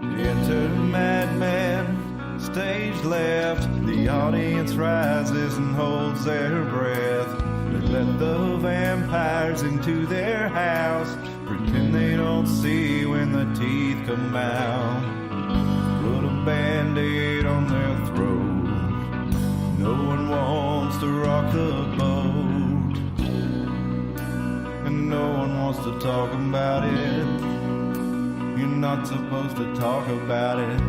Enter madman, stage left. The audience rises and holds their breath. They let the vampires into their house, pretend they don't see when the teeth come out. Put a band-aid on their throat. No one wants to rock the boat, and no one wants to talk about it. You're not supposed to talk about it.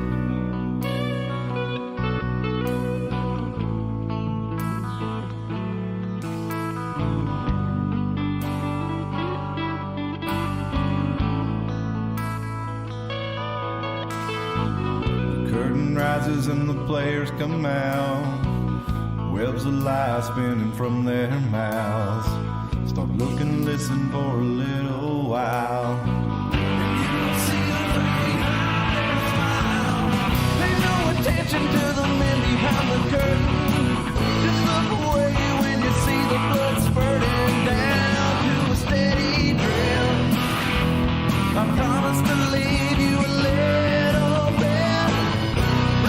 The curtain rises and the players come out. Webs of lies spinning from their mouths. Start looking, listen for a little while. Attention to the men behind the curtain. Just look away when you see the blood spurting down to a steady drip. I promise to leave you a little bit.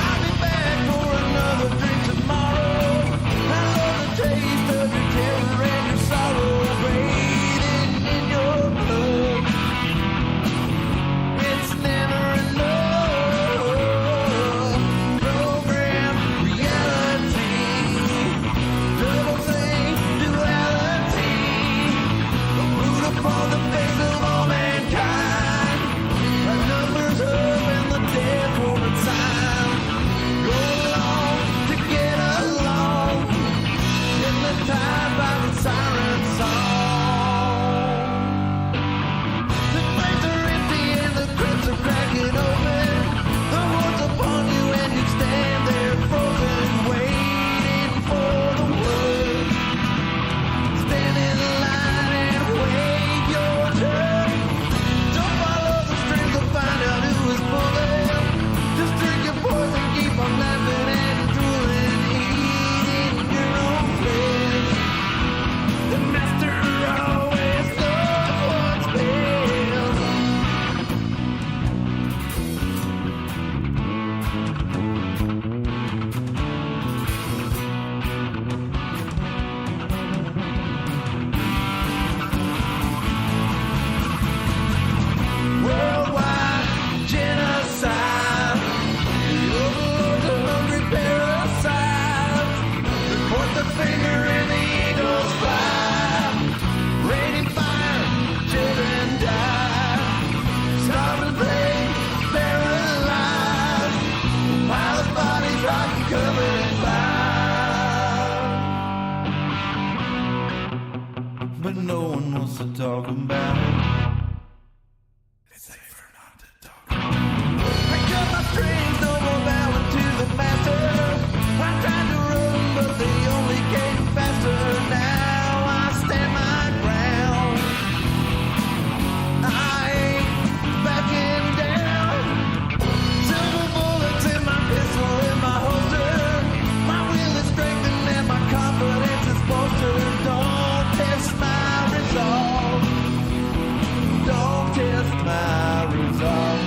I'll be back for another drink tomorrow. I love the taste of your terror and your sorrow bathing in your blood. It's never enough. On the face of all mankind, our numbers up and the dead for a time. Go along to get along, hypnotized by the siren song. The flames are empty and the crypts are cracking open. The horde's upon you and you stand there frozen, waiting for the word. Stand in line and wait. Don't follow the strings to find out who is pulling. Just drink your poison, keep on laughing and drooling, eating your own flesh. The master always knows what's worldwide genocide. The overlords of hungry parasites. They point the finger and the eagles fly. Raining fire, children die. Starving plague, paralyzed. Pile of bodies rotting, covered in fire. But no one wants to talk about it. Strings no more bowing to the master. I tried to run, but they only came faster. Now I stand my ground. I ain't backing down. Silver bullets in my pistol in my holster. My will is strengthened and my confidence is bolstered. Don't test my resolve. Don't test my resolve.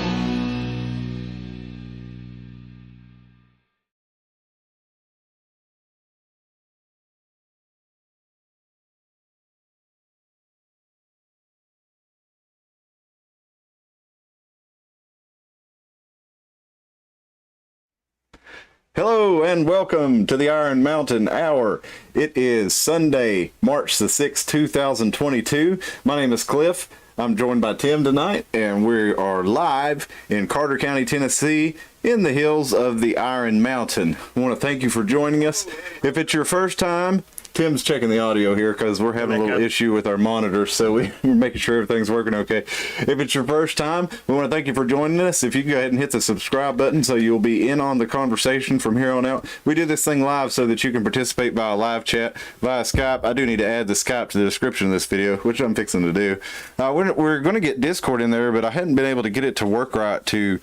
Hello and welcome to the Iron Mountain Hour. It is Sunday, March the 6th, 2022. My name is Cliff. I'm joined by Tim tonight, and we are live in Carter County, Tennessee, in the hills of the Iron Mountain. I want to thank you for joining us. If it's your first time, Tim's checking the audio here because we're having a little issue with our monitor, so we're making sure everything's working okay. If it's your first time, we want to thank you for joining us. If you can go ahead and hit the subscribe button so you'll be in on the conversation from here on out. We do this thing live so that you can participate via live chat, via Skype. I do need to add the Skype to the description of this video, which I'm fixing to do. We're going to get Discord in there, but I hadn't been able to get it to work right to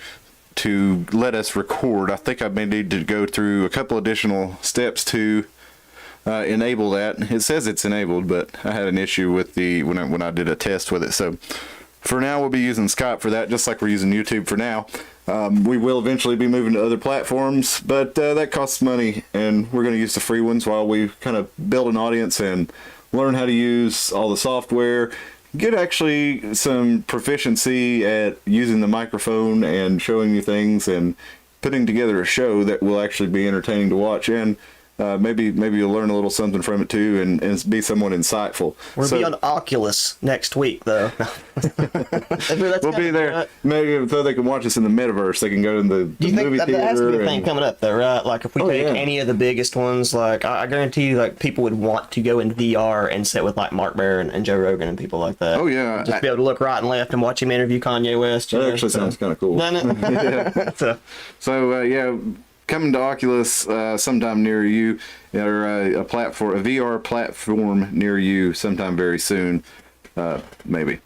let us record. I think I may need to go through a couple additional steps to enable that. It says it's enabled, but I had an issue with the when I did a test with it. So for now, we'll be using Skype for that, just like we're using YouTube for now. We will eventually be moving to other platforms, but that costs money, and we're going to use the free ones while we kind of build an audience and learn how to use all the software, get actually some proficiency at using the microphone and showing you things and putting together a show that will actually be entertaining to watch, and maybe you'll learn a little something from it too, and be somewhat insightful. We'll be on Oculus next week, though. We'll be there. Maybe so they can watch us in the metaverse. They can go in the Do you think movie that theater. has to be a thing coming up, though, right? Like, if we take any of the biggest ones, like, I guarantee you, like, people would want to go in VR and sit with, like, Mark Maron and Joe Rogan and people like that. Oh, yeah. Just be able to look right and left and watch him interview Kanye West. That actually sounds kind of cool. Doesn't it? Yeah. So, coming to Oculus sometime near you, or a VR platform near you sometime very soon, maybe.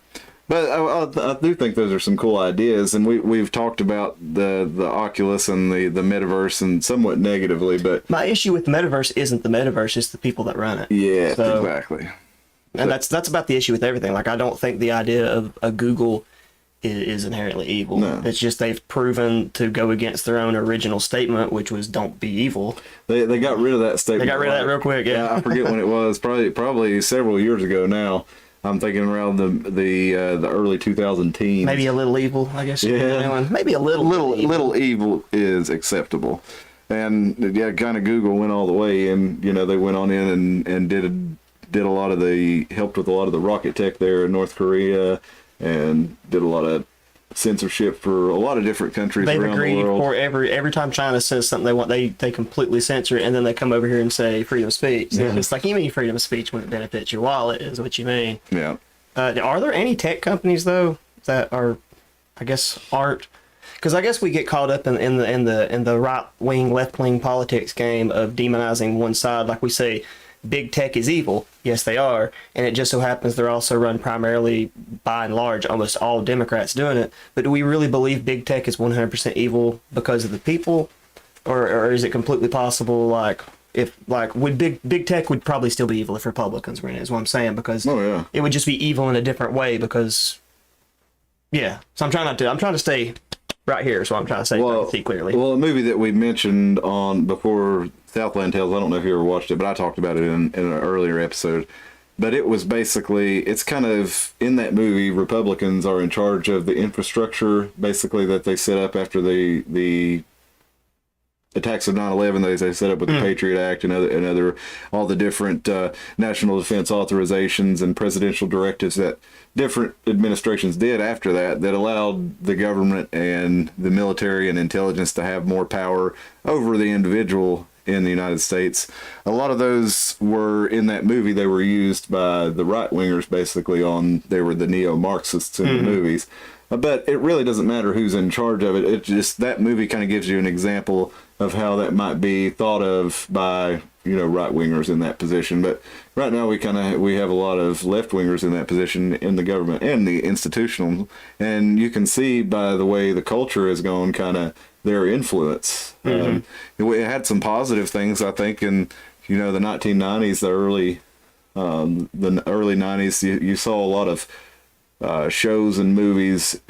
But I do think those are some cool ideas, and we've talked about the Oculus and the metaverse, and somewhat negatively, but My issue with the metaverse isn't the metaverse, it's the people that run it. yeah, So- exactly. And that's about the issue with everything. Like, I don't think the idea of a Google is inherently evil. No. It's just they've proven to go against their own original statement, which was "Don't be evil." They got rid of that statement. They got rid of that real quick. Yeah, I forget when it was. Probably several years ago now. I'm thinking around the early 2010s. maybe a little evil, I guess. Yeah. Maybe a Little evil is acceptable, and kind of Google went all the way, and they went on in and did a lot of helped with a lot of the rocket tech there in North Korea, and did a lot of censorship for a lot of different countries They've around the agreed world. for every time China says something they want, they completely censor it, and then they come over here and say freedom of speech. Yeah. And it's like, you mean freedom of speech when it benefits your wallet is what you mean. Yeah. Are there any tech companies though that are, I guess, aren't? Because I guess we get caught up in the right wing, left wing politics game of demonizing one side. Like we say, big tech is evil. Yes, they are, and it just so happens they're also run primarily, by and large, almost all Democrats doing it. But do we really believe big tech is 100% evil because of the people, or is it completely possible? Like, if would big tech would probably still be evil if Republicans were in it? Is what I'm saying, because it would just be evil in a different way. Because so I'm trying to stay right here. So I'm trying to say, I can see clearly. Well, a movie that we mentioned on before, Southland Tales, I don't know if you ever watched it, but I talked about it in an earlier episode. But it was basically, it's kind of, in that movie, Republicans are in charge of the infrastructure, basically, that they set up after the attacks of 9/11. They set up with the Patriot Act and other all the different national defense authorizations and presidential directives that different administrations did after that allowed the government and the military and intelligence to have more power over the individual in the United States. A lot of those were in that movie. They were used by the right wingers, basically. They were the neo-Marxists in the movies. But it really doesn't matter who's in charge of it. It just, that movie kind of gives you an example of how that might be thought of by right wingers in that position. But right now we have a lot of left wingers in that position in the government and the institutional, and you can see by the way the culture has gone, kind of their influence. It had some positive things, I think, in the 1990s, the early 90s. You saw a lot of shows and movies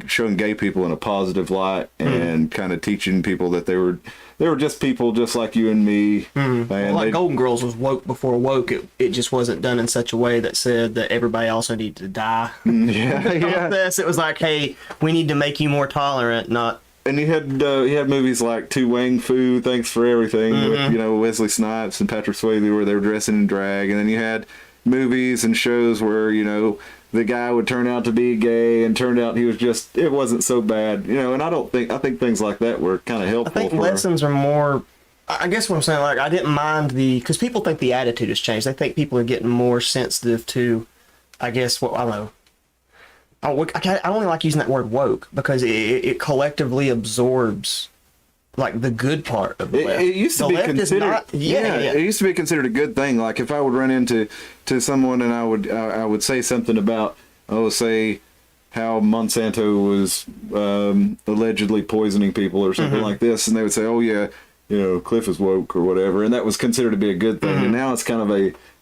showing gay people in a positive light, and kind of teaching people that they were just people just like you and me. And Golden Girls was woke before woke. It just wasn't done in such a way that said that everybody also needed to die. It was like, hey, we need to make you more tolerant, not. And you had movies like To Wang Fu, Thanks for Everything, with Wesley Snipes and Patrick Swayze, where they were dressing in drag. And then you had movies and shows where the guy would turn out to be gay, and turned out he was just, it wasn't so bad, and I think things like that were kind of helpful. I think lessons are more, I guess what I'm saying, like, I didn't mind because people think the attitude has changed. They think people are getting more sensitive to, I guess, I don't know. I only like using that word woke because it collectively absorbs like the good part of the left. It used to be considered. It used to be considered a good thing. Like if I would run into someone and I would say something about, say how Monsanto was allegedly poisoning people or something like this, and they would say, oh yeah, Cliff is woke or whatever, and that was considered to be a good thing. And now it's kind of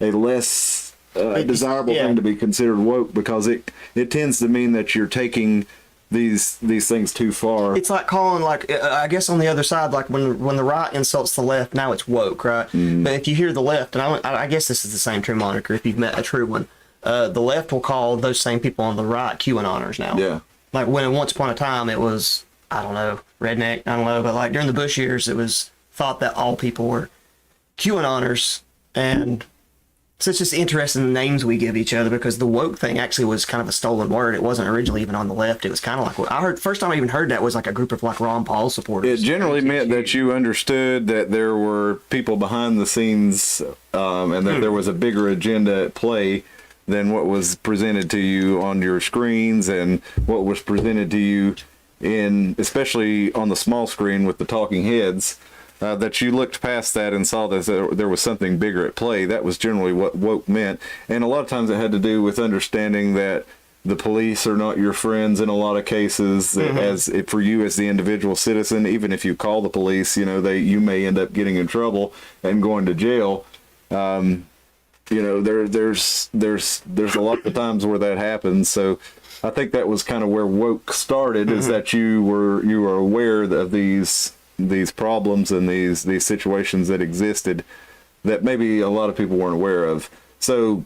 a less desirable yeah. thing to be considered woke, because it tends to mean that you're taking these things too far. It's like calling, like, I guess on the other side, like when the right insults the left, now it's woke, right? But if you hear the left, and I guess this is the same true moniker if you've met a true one, the left will call those same people on the right QAnoners now. Yeah. Like when once upon a time it was, I don't know, redneck, I don't know, but like during the Bush years, it was thought that all people were QAnoners. And so it's just interesting the names we give each other, because the woke thing actually was kind of a stolen word. It wasn't originally even on the left. It was kind of like what I heard. First time I even heard that was like a group of like Ron Paul supporters. It generally meant that you understood that there were people behind the scenes, and that there was a bigger agenda at play than what was presented to you on your screens and what was presented to you especially on the small screen with the talking heads. That you looked past that and saw that there was something bigger at play. That was generally what woke meant. And a lot of times it had to do with understanding that the police are not your friends in a lot of cases. That for you as the individual citizen, even if you call the police, you may end up getting in trouble and going to jail. There's a lot of times where that happens. So I think that was kind of where woke started, is that you were aware of these problems and these situations that existed that maybe a lot of people weren't aware of. So,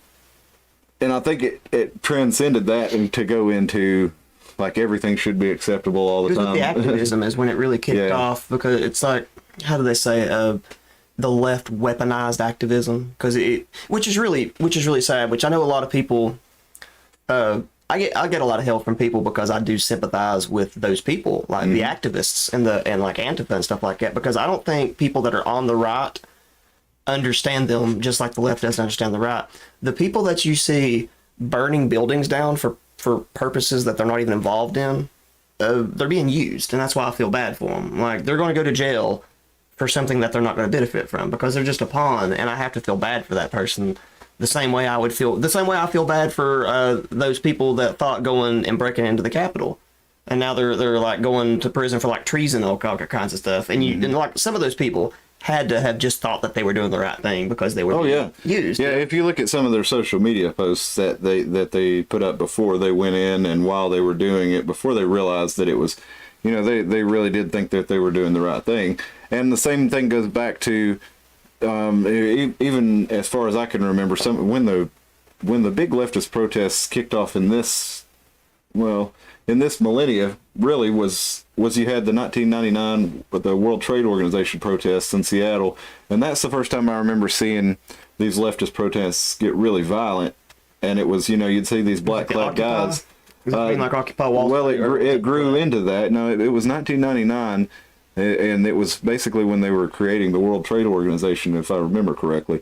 and I think it transcended that and to go into like everything should be acceptable all the time. The activism is when it really kicked off, because it's like, how do they say, the left weaponized activism, because which is really sad. Which I know a lot of people. I get a lot of hell from people because I do sympathize with those people, like the activists and like Antifa and stuff like that, because I don't think people that are on the right understand them just like the left doesn't understand the right. The people that you see burning buildings down for purposes that they're not even involved in, they're being used, and that's why I feel bad for them. Like, they're going to go to jail for something that they're not going to benefit from because they're just a pawn, and I have to feel bad for that person. The same way I feel bad for those people that thought going and breaking into the Capitol, and now they're like going to prison for like treason and all kinds of stuff. And and like some of those people had to have just thought that they were doing the right thing because they were used. Yeah, if you look at some of their social media posts that they put up before they went in and while they were doing it, before they realized that it was, they really did think that they were doing the right thing. And the same thing goes back to. Even as far as I can remember, when the big leftist protests kicked off in this millennia, really was you had the 1999 the World Trade Organization protests in Seattle, and that's the first time I remember seeing these leftist protests get really violent. And it was, you'd see these black clad guys. Like Occupy Wall Street. Well, it grew into that. No, it was 1999. And it was basically when they were creating the World Trade Organization, if I remember correctly.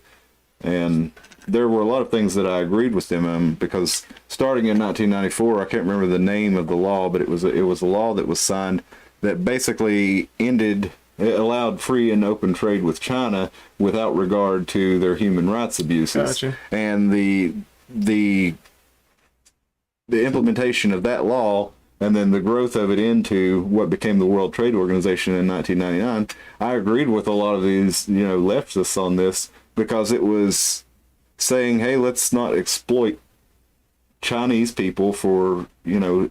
And there were a lot of things that I agreed with them on, because starting in 1994, I can't remember the name of the law, but it was a law that was signed that basically it allowed free and open trade with China without regard to their human rights abuses. Gotcha. And the implementation of that law, and then the growth of it into what became the World Trade Organization in 1999, I agreed with a lot of these, leftists on this, because it was saying, hey, let's not exploit Chinese people for,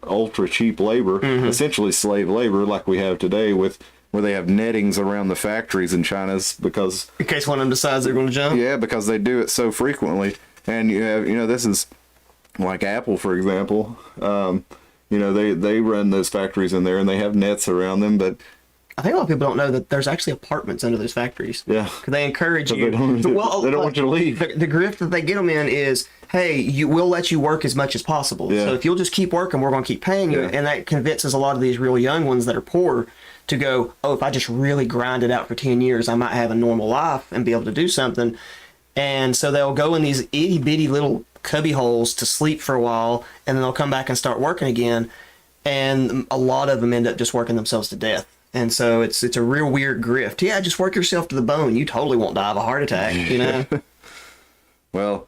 ultra cheap labor, essentially slave labor like we have today where they have nettings around the factories in China's, because... In case one of them decides they're going to jump? Yeah, because they do it so frequently. And you have, this is like Apple, for example. They run those factories in there, and they have nets around them, but I think a lot of people don't know that there's actually apartments under those factories. Yeah. Because they encourage you. They don't want you to leave. The grift that they get them in is, hey, we'll let you work as much as possible. Yeah. So if you'll just keep working, we're going to keep paying you. Yeah. And that convinces a lot of these real young ones that are poor to go, oh, if I just really grind it out for 10 years, I might have a normal life and be able to do something. And so they'll go in these itty bitty little cubby holes to sleep for a while, and then they'll come back and start working again. And a lot of them end up just working themselves to death. And so it's a real weird grift. Yeah, just work yourself to the bone. You totally won't die of a heart attack, Well,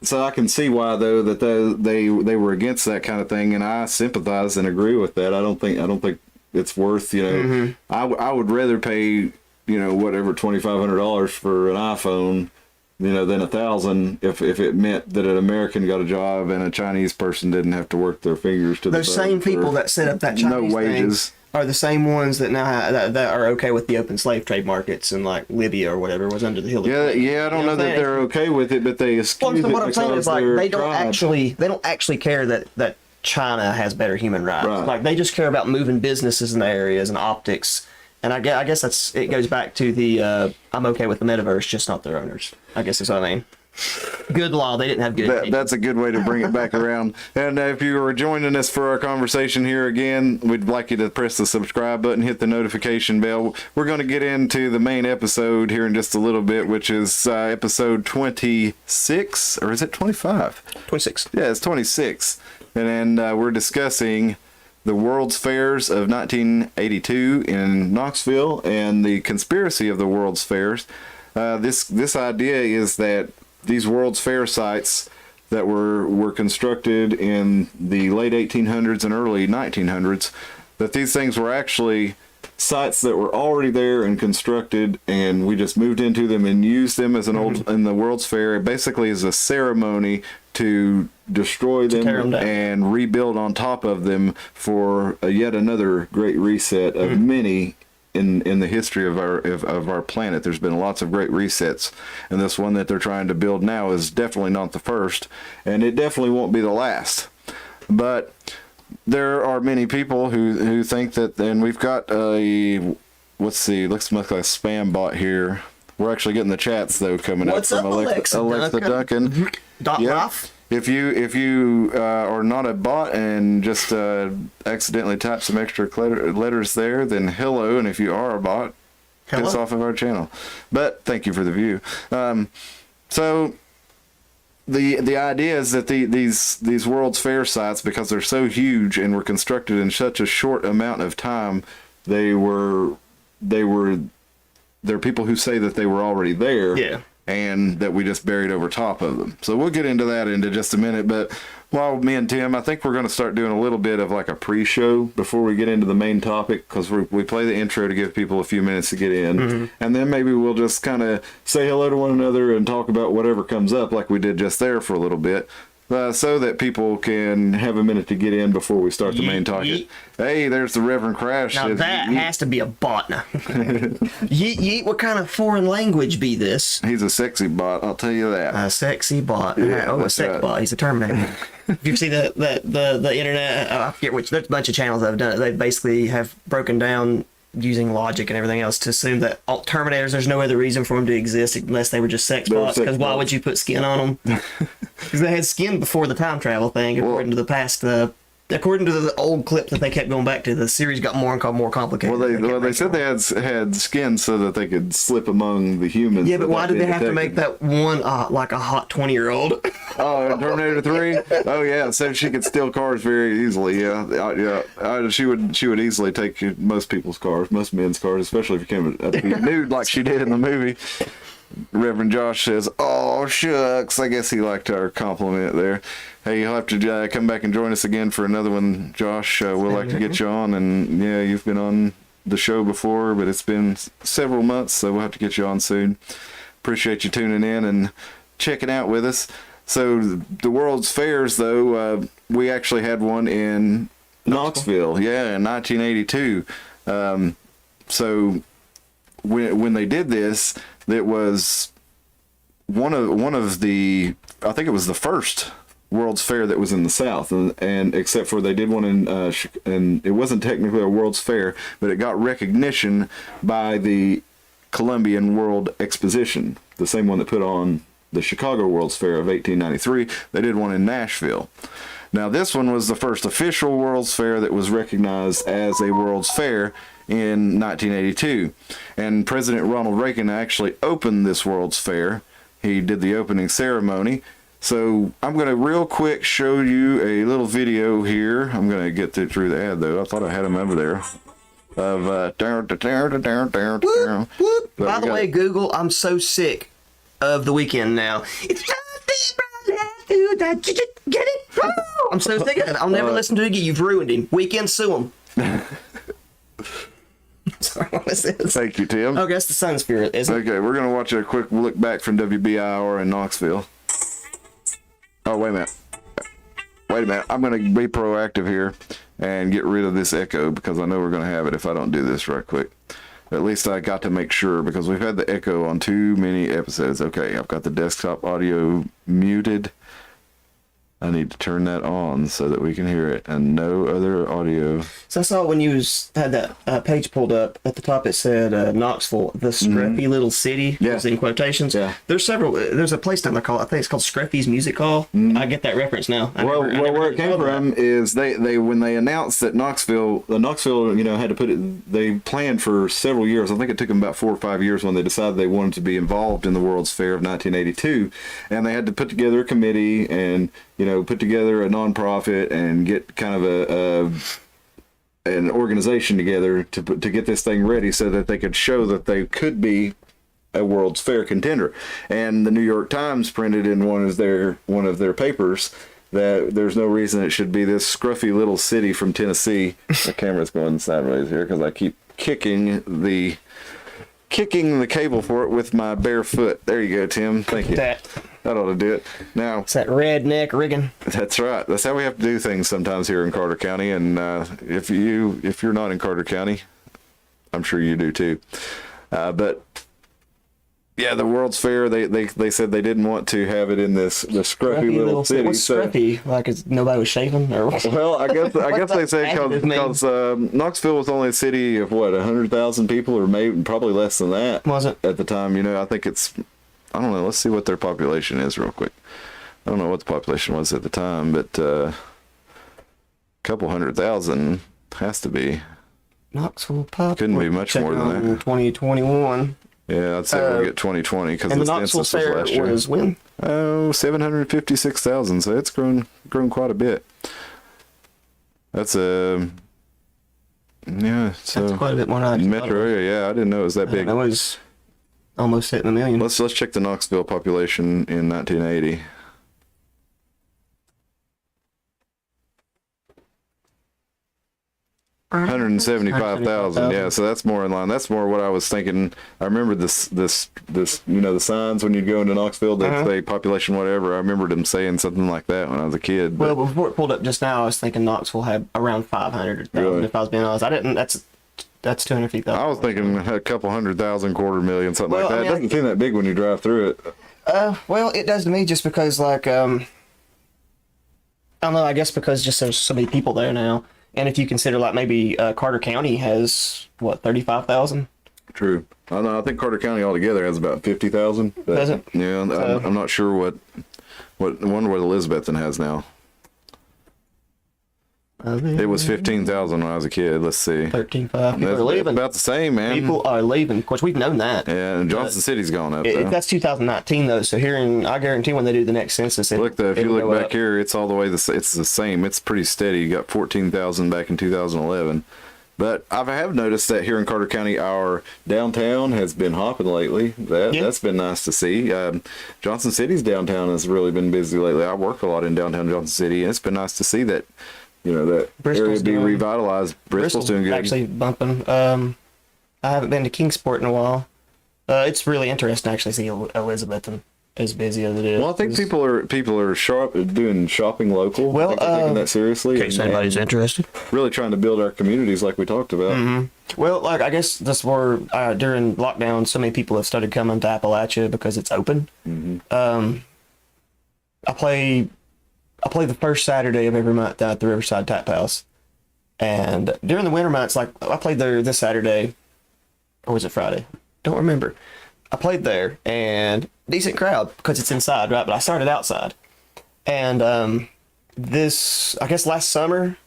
so I can see why, though, that they were against that kind of thing, and I sympathize and agree with that. I don't think it's worth, I would rather pay, whatever, $2,500 for an iPhone than 1,000 if it meant that an American got a job and a Chinese person didn't have to work their fingers to the Those bone same people for that set up that Chinese no wages. thing are the same ones that now that are okay with the open slave trade markets, and like Libya or whatever was under the Hillary. Yeah, I don't know that they're okay with it, but they excuse it What I'm saying because is, like, they're they don't tribe. actually care that China has better human rights. Right. Like, they just care about moving businesses in the areas and optics. And I guess it goes back to the I'm okay with the metaverse, just not their owners. I guess is what I mean. Good law. They didn't have good. That's a good way to bring it back around. And if you are joining us for our conversation here again, we'd like you to press the subscribe button, hit the notification bell. We're going to get into the main episode here in just a little bit, which is episode 26, or is it 25? 26. Yeah, it's 26. And then we're discussing the World's Fairs of 1982 in Knoxville and the conspiracy of the World's Fairs. This idea is that these World's Fair sites that were constructed in the late 1800s and early 1900s, that these things were actually sites that were already there and constructed, and we just moved into them and used them as in the World's Fair. It basically is a ceremony to destroy tear them them down. and rebuild on top of them for yet another great reset of many in the history of our planet. There's been lots of great resets, and this one that they're trying to build now is definitely not the first, and it definitely won't be the last. But there are many people who think that, and we've got let's see, looks like a spam bot here. We're actually getting the chats though coming What's up from up, Alexa Alexa Duncan. Life? If you are not a bot and just accidentally type some extra letters there, then hello. And if you are a bot, get us off of our channel. But thank you for the view. So the idea is that these World's Fair sites, because they're so huge and were constructed in such a short amount of time, there are people who say that they were already there. Yeah. And that we just buried over top of them. So we'll get into that into just a minute. But while me and Tim, I think we're going to start doing a little bit of like a pre-show before we get into the main topic, because we play the intro to give people a few minutes to get in. And then maybe we'll just kind of say hello to one another and talk about whatever comes up, like we did just there for a little bit. So that people can have a minute to get in before we start the main topic. Hey, there's the Reverend Crash. Now that has to be a bot now. Yeet, what kind of foreign language be this? He's a sexy bot, I'll tell you that. A sexy bot. Yeah, a that's sex right. bot. He's a Terminator. If you see the internet, I forget which. There's a bunch of channels that have done it. They basically have broken down using logic and everything else to assume that all Terminators, there's no other reason for them to exist unless they were just sex They were bots. sex Because why bots. would you put skin on them? Because they had skin before the time travel thing, according to the past. According to the old clip that they kept going back to, the series got more complicated. Well, they said they had skin so that they could slip among the humans. Yeah, but why did they have to detected. make that one like a hot 20-year-old? Oh, in Terminator 3? Oh, yeah, so she could steal cars very easily, yeah. She would easily take most people's cars, most men's cars, especially if you came a nude like she did in the movie. Reverend Josh says, "Oh, shucks." I guess he liked our compliment there. Hey, you'll have to come back and join us again for another one, Josh. We'll like to get you on, and yeah, you've been on the show before, but it's been several months, so we'll have to get you on soon. Appreciate you tuning in and checking out with us. So the World's Fairs, though, we actually had one in Knoxville, in 1982. So when they did this, it was one of the, I think it was the first World's Fair that was in the South, and except for they did one and it wasn't technically a World's Fair, but it got recognition by the Columbian World Exposition, the same one that put on the Chicago World's Fair of 1893. They did one in Nashville. Now this one was the first official World's Fair that was recognized as a World's Fair in 1982. And President Ronald Reagan actually opened this World's Fair. He did the opening ceremony. So I'm going to real quick show you a little video here. I'm going to get through the ad though. I thought I had them over there. Of Whoop, whoop. By the way, Google, I'm so sick of The Weeknd now. It's get it? I'm so sick of it. I'll never listen to it again. You've ruined him. Weeknd, sue him. Sorry, what is this? Thank you, Tim. Oh, that's the Sun Spirit, isn't it? Okay, we're going to watch a quick look back from WBIR in Knoxville. Oh, wait a minute. Wait a minute. I'm going to be proactive here and get rid of this echo because I know we're going to have it if I don't do this right quick. At least I got to make sure because we've had the echo on too many episodes. Okay, I've got the desktop audio muted. I need to turn that on so that we can hear it and no other audio. So I saw when had that page pulled up at the top, it said Knoxville, the scruffy little city. Yeah. Was in quotations. Yeah. There's a place down there called, I think it's called Scruffy's Music Hall. I get that reference now. Where it came from is they when they announced that Knoxville, had to put it, they planned for several years. I think it took them about 4 or 5 years when they decided they wanted to be involved in the World's Fair of 1982, and they had to put together a committee and put together a nonprofit and get kind of an organization together to get this thing ready so that they could show that they could be a World's Fair contender. And the New York Times printed in one of their papers that there's no reason it should be this scruffy little city from Tennessee. The camera's going sideways here because I keep kicking the cable for it with my bare foot. There you go, Tim. Thank you. That ought to do it. Now, it's that redneck rigging. That's right. That's how we have to do things sometimes here in Carter County. And if you're not in Carter County, I'm sure you do too. But yeah, the World's Fair. They said they didn't want to have it in the scruffy little city. What's scruffy? Like nobody was shaving, or well, I guess they say because Knoxville was only a city of 100,000 people, or maybe probably less than that. Was it at the time? I think it's. I don't know. Let's see what their population is real quick. I don't know what the population was at the time, but a couple 100,000 has to be. Knoxville pop. Couldn't be much more than that. 2021. Yeah, I'd say we'll get 2020 because the Knoxville census was last year. Was when? Oh, 756,000. So it's grown quite a bit. That's so that's quite a bit more than metro area. Yeah, I didn't know it was that big. That was almost hitting 1 million. Let's check the Knoxville population in 1980. $175,000. Yeah, so that's more in line. That's more what I was thinking. I remember this the signs when you'd go into Knoxville that say population whatever. I remembered them saying something like that when I was a kid. Well, before it pulled up just now, I was thinking Knoxville had around 500,000. Really? If I was being honest, I didn't. That's 250,000. I was thinking a couple 100,000, 250,000, something like that. It doesn't seem that big when you drive through it. Well, it does to me just because, I don't know, I guess because just there's so many people there now. And if you consider, maybe Carter County has, 35,000? True. I know. I think Carter County altogether has about 50,000. Does it? Yeah, I'm not sure what I wonder what Elizabethton has now. It was 15,000 when I was a kid. Let's see. 13,500. People are leaving. About the same, man. People are leaving. Of course, we've known that. Yeah, and Johnson City's gone up. That's 2019 though. So I guarantee when they do the next census, if you look back here, it's all the way. It's the same. It's pretty steady. You got 14,000 back in 2011. But I have noticed that here in Carter County, our downtown has been hopping lately. That's been nice to see. Johnson City's downtown has really been busy lately. I work a lot in downtown Johnson City, and it's been nice to see that. That Bristol's area be revitalized. Bristol's doing good. Actually bumping. I haven't been to Kingsport in a while. It's really interesting to actually see Elizabethton as busy as it is. Well, I think people are sharp doing shopping local. Well, I think they're taking that seriously. In case anybody's interested. Really trying to build our communities like we talked about. Mm-hmm. Well, I guess that's where during lockdown, so many people have started coming to Appalachia because it's open. Mm-hmm. I play the first Saturday of every month down at the Riverside Tap House. And during the winter months, I played there this Saturday, or was it Friday? Don't remember. I played there, and decent crowd because it's inside, right? But I started outside. And I guess last summer,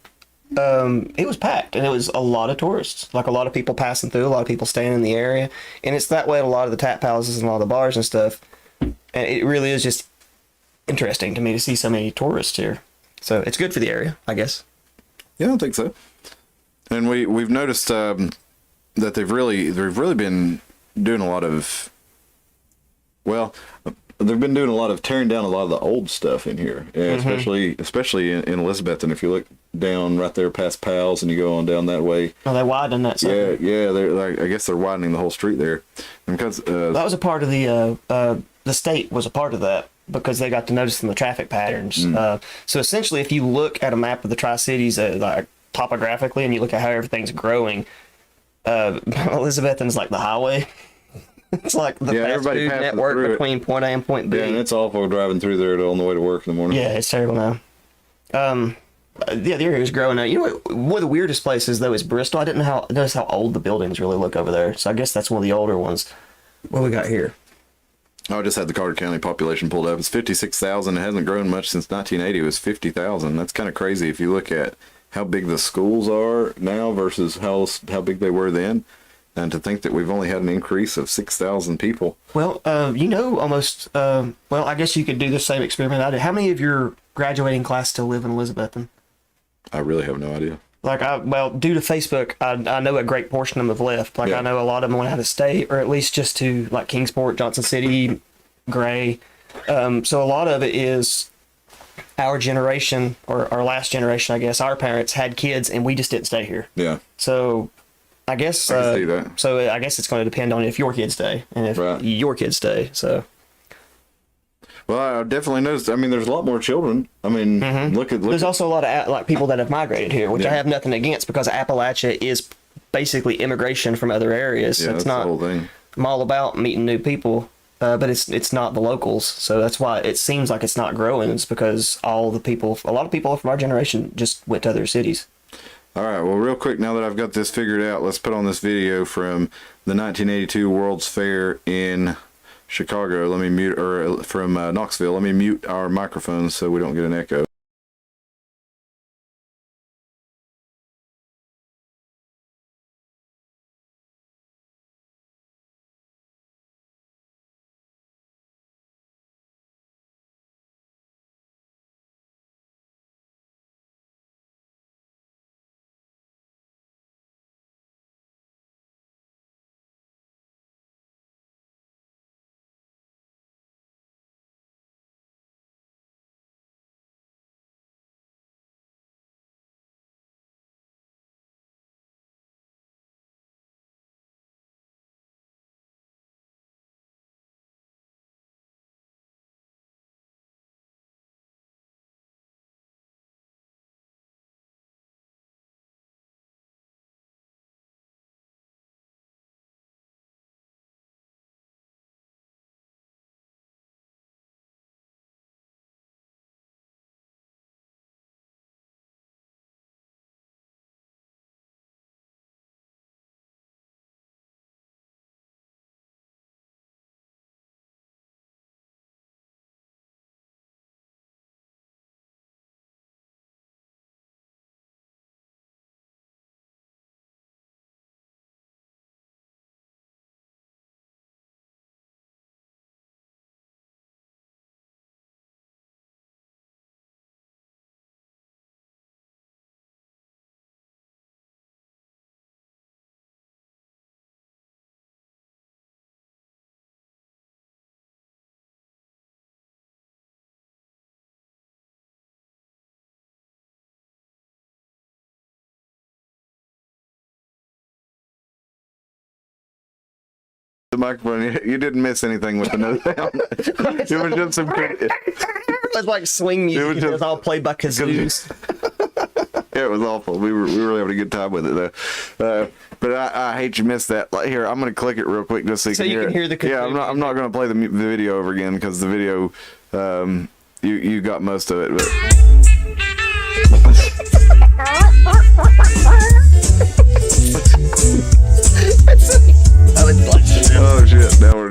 it was packed, and it was a lot of tourists. A lot of people passing through, a lot of people staying in the area. And it's that way at a lot of the tap houses and a lot of the bars and stuff. And it really is just interesting to me to see so many tourists here. So it's good for the area, I guess. Yeah, I think so. And we've noticed that they've really been doing a lot of they've been doing a lot of tearing down a lot of the old stuff in here, and especially in Elizabethton. If you look down right there past Pals, and you go on down that way. Oh, they widened that. Sucker. Yeah. They're like, I guess they're widening the whole street there, and because That was a part of the state was a part of that because they got to noticing the traffic patterns. So essentially, if you look at a map of the Tri-Cities, like topographically, and you look at how everything's growing, Elizabethton's like the highway. It's like the fast food network between point A and point B. Yeah, and it's awful driving through there on the way to work in the morning. Yeah, it's terrible now. The area is growing out. You know what? One of the weirdest places though is Bristol. I didn't notice how old the buildings really look over there. So I guess that's one of the older ones. What we got here? I just had the Carter County population pulled up. It's 56,000. It hasn't grown much since 1980. It was 50,000. That's kind of crazy if you look at how big the schools are now versus how big they were then. And to think that we've only had an increase of 6,000 people. Well, almost. Well, I guess you could do the same experiment I did. How many of your graduating class still live in Elizabethton? I really have no idea. Like, due to Facebook, I know a great portion of them have left. Like, I know a lot of them went out of state, or at least just to, like, Kingsport, Johnson City, Gray. So a lot of it is our generation, or our last generation, I guess. Our parents had kids, and we just didn't stay here. Yeah. So I guess I can see that. So I guess it's going to depend on if your kids stay and if your kids stay. So. Well, I definitely noticed. I mean, there's a lot more children. I mean, look at. There's also a lot of like people that have migrated here, which I have nothing against because Appalachia is basically immigration from other areas. Yeah, it's that's not. the whole thing. I'm all about meeting new people, but it's not the locals. So that's why it seems like it's not growing. It's because a lot of people from our generation just went to other cities. All right, well, real quick, now that I've got this figured out, let's put on this video from the 1982 World's Fair in Chicago. Let me mute, or from Knoxville. Let me mute our microphones so we don't get an echo. The microphone, you didn't miss anything with the no sound. It was just some. It was like swing music. It was all played by kazoos. Yeah, it was awful. We were having a good time with it though. But I hate you missed that. Like, here, I'm gonna click it real quick just so you can hear the kazoo. Yeah, I'm not gonna play the video over again because the video, you got most of it. But. Oh shit! Now we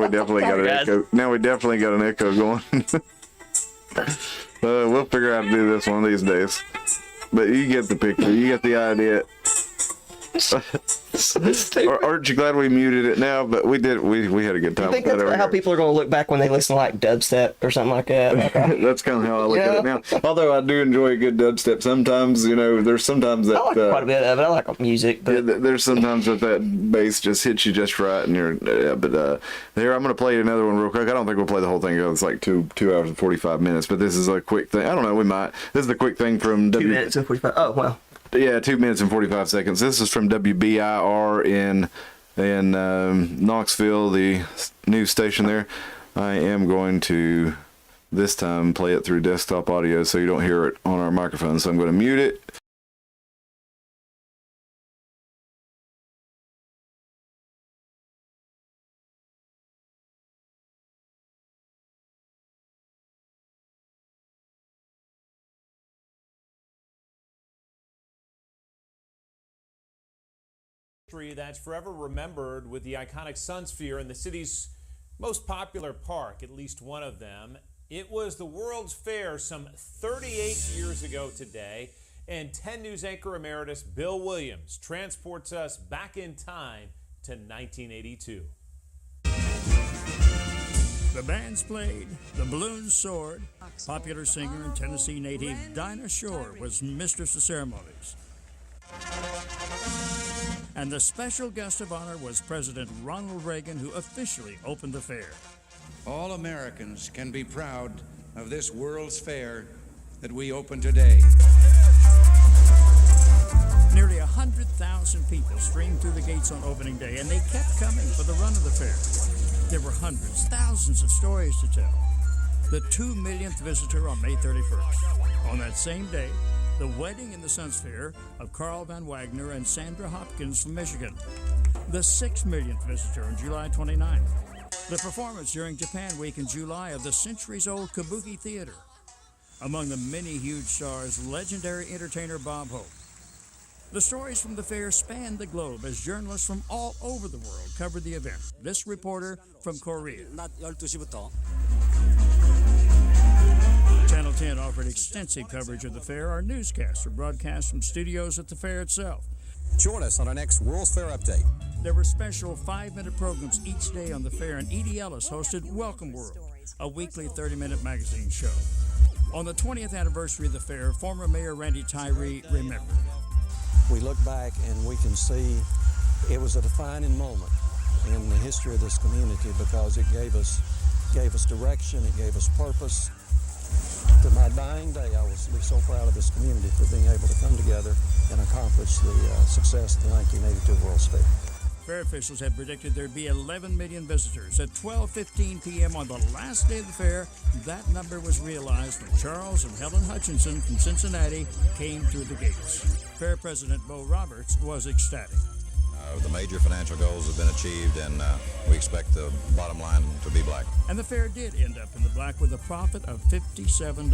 definitely got an echo. Now we definitely got an echo going. We'll figure out how to do this one of these days. But you get the picture. You get the idea. Aren't you glad we muted it now? But we did. We had a good time. I think with that that's over how here. people are going to look back when they listen to like dubstep or something like that. Like, That's kind of how I look at it now. Although I do enjoy a good dubstep sometimes. There's sometimes that I like quite a bit of it. I like music, but there's sometimes that bass just hits you just right, and you're. Here I'm gonna play another one real quick. I don't think we'll play the whole thing. It's like 2 hours and 45 minutes. But this is a quick thing. I don't know. We might. This is the quick thing from 2 minutes and 45. Oh well. Yeah, 2 minutes and 45 seconds. This is from WBIR in Knoxville, the news station there. I am going to this time play it through desktop audio so you don't hear it on our microphone. So I'm going to mute it. That's forever remembered with the iconic Sun Sphere in the city's most popular park, at least one of them. It was the World's Fair some 38 years ago today, and 10 News anchor emeritus Bill Williams transports us back in time to 1982. The bands played, the balloons soared. Popular singer and Tennessee native Dinah Shore was mistress of ceremonies. And the special guest of honor was President Ronald Reagan, who officially opened the fair. All Americans can be proud of this World's Fair that we open today. Nearly 100,000 people streamed through the gates on opening day, and they kept coming for the run of the fair. There were hundreds, thousands of stories to tell. The 2 millionth visitor on May 31st. On that same day, the wedding in the Sun Sphere of Carl Van Wagner and Sandra Hopkins from Michigan. The 6 millionth visitor on July 29th. The performance during Japan Week in July of the centuries-old Kabuki Theater. Among the many huge stars, legendary entertainer Bob Hope. The stories from the fair spanned the globe as journalists from all over the world covered the event. This reporter from Korea. Channel 10 offered extensive coverage of the fair. Our newscasts were broadcast from studios at the fair itself. Join us on our next World's Fair update. There were special 5-minute programs each day on the fair, and Edie Ellis hosted Welcome World, a weekly 30-minute magazine show. On the 20th anniversary of the fair, former Mayor Randy Tyree remembered. We look back and we can see it was a defining moment in the history of this community because it gave us direction, it gave us purpose. To my dying day, I will be so proud of this community for being able to come together and accomplish the success of the 1982 World's Fair. Fair officials had predicted there'd be 11 million visitors. At 12:15 p.m. on the last day of the fair, that number was realized when Charles and Helen Hutchinson from Cincinnati came through the gates. Fair President Bo Roberts was ecstatic. The major financial goals have been achieved, and we expect the bottom line to be black. And the fair did end up in the black with a profit of $57.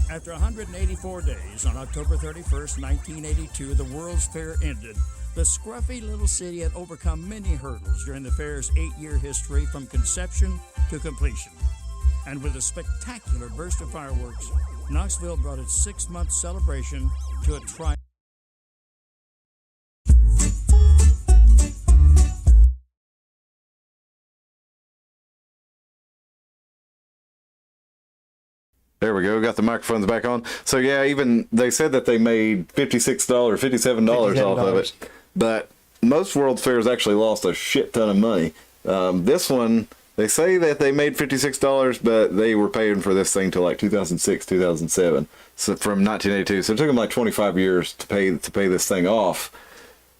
After 184 days, on October 31st, 1982, the World's Fair ended. The scruffy little city had overcome many hurdles during the fair's 8-year history from conception to completion. And with a spectacular burst of fireworks, Knoxville brought its 6-month celebration to a triumph. There we go. Got the microphones back on. So yeah, even they said that they made $56, $57 off of it. But most World Fairs actually lost a shit ton of money. This one, they say that they made $56, but they were paying for this thing till like 2006, 2007. So from 1982. So it took them like 25 years to pay this thing off.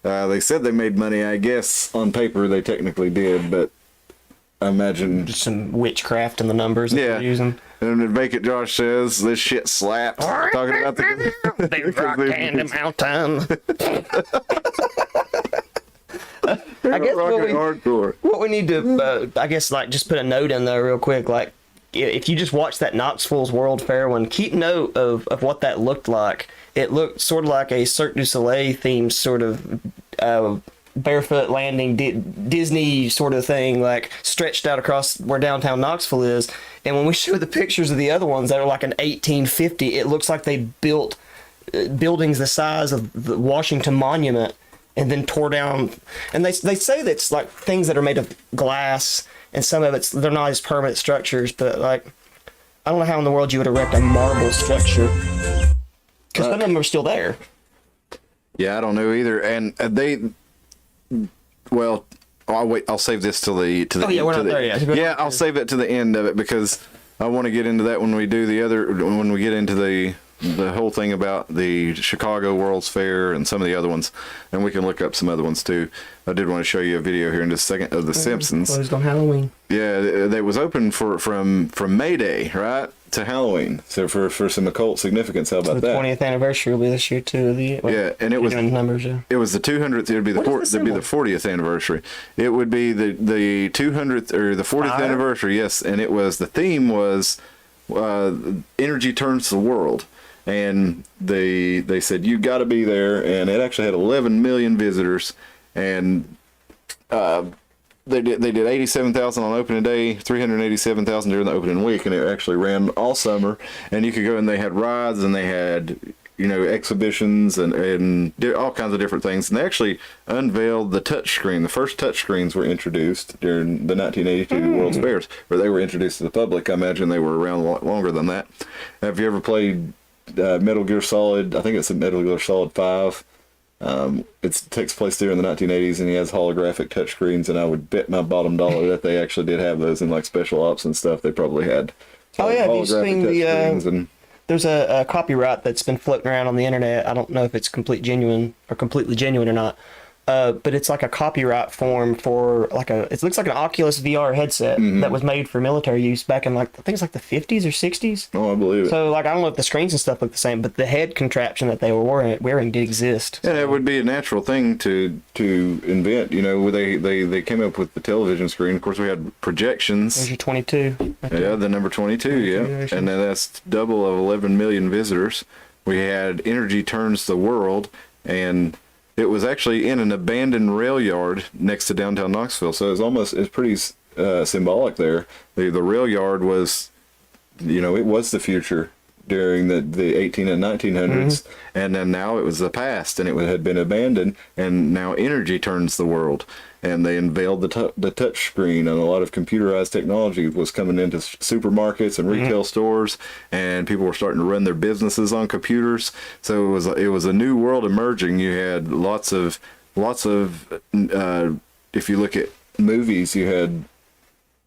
They said they made money. I guess on paper they technically did, but I imagine just some witchcraft in the numbers that they're using. And then Vacant Josh says this shit slaps. Talking about They rock Candy Mountain. I guess what we need to, I guess, like just put a note in there real quick. Like, if you just watch that Knoxville's World Fair one, keep note of what that looked like. It looked sort of like a Cirque du Soleil themed sort of barefoot landing Disney sort of thing, like stretched out across where downtown Knoxville is. And when we show the pictures of the other ones that are like an 1850, it looks like they built buildings the size of the Washington Monument and then tore down. And they say that it's like things that are made of glass, and some of they're not as permanent structures, but like, I don't know how in the world you would erect a marble structure, because some of them are still there. Yeah, I don't know either. And well, I'll save this till the Oh yeah, we're not there yet. Yeah, I'll save it to the end of it because I want to get into that when we do when we get into the whole thing about the Chicago World's Fair and some of the other ones, and we can look up some other ones too. I did want to show you a video here in just a second of The Simpsons. Closed on Halloween. Yeah, they was open from May Day, right, to Halloween. So for some occult significance, how about The that? 20th anniversary will be this year too. Yeah, and it was numbers. Yeah. It was the 200th. It would be the it'd be the 40th anniversary. It would be the 200th or the 40th anniversary. Yes, and the theme was energy turns the world. And they said you got to be there, and it actually had 11 million visitors, and they did 87,000 on opening day, 387,000 during the opening week, and it actually ran all summer. And you could go, and they had rides, and they had exhibitions and all kinds of different things. And they actually unveiled the touch screen. The first touch screens were introduced during the 1982 World's Fairs, where they were introduced to the public. I imagine they were around a lot longer than that. Have you ever played Metal Gear Solid? I think it's a Metal Gear Solid 5. It takes place during the 1980s, and he has holographic touchscreens, and I would bet my bottom dollar that they actually did have those in like special ops and stuff. They probably had. Have you seen there's a copyright that's been floating around on the internet. I don't know if it's completely genuine or not. But it's like a copyright form for it looks like an Oculus VR headset that was made for military use back in I think it's like the 50s or 60s. Oh, I believe it. So I don't know if the screens and stuff look the same, but the head contraption that they were wearing did exist. Yeah, it would be a natural thing to invent. They came up with the television screen. Of course, we had projections. There's your 22. Yeah, the number 22. Yeah, and then that's double of 11 million visitors. We had Energy Turns the World, and it was actually in an abandoned rail yard next to downtown Knoxville, so it's pretty symbolic there. The rail yard was, it was the future during the 18 and 1900s, and then now it was the past, and it had been abandoned, and now energy turns the world. And they unveiled the touch screen, and a lot of computerized technology was coming into supermarkets and retail stores, and people were starting to run their businesses on computers. So it was a new world emerging. You had lots of if you look at movies, you had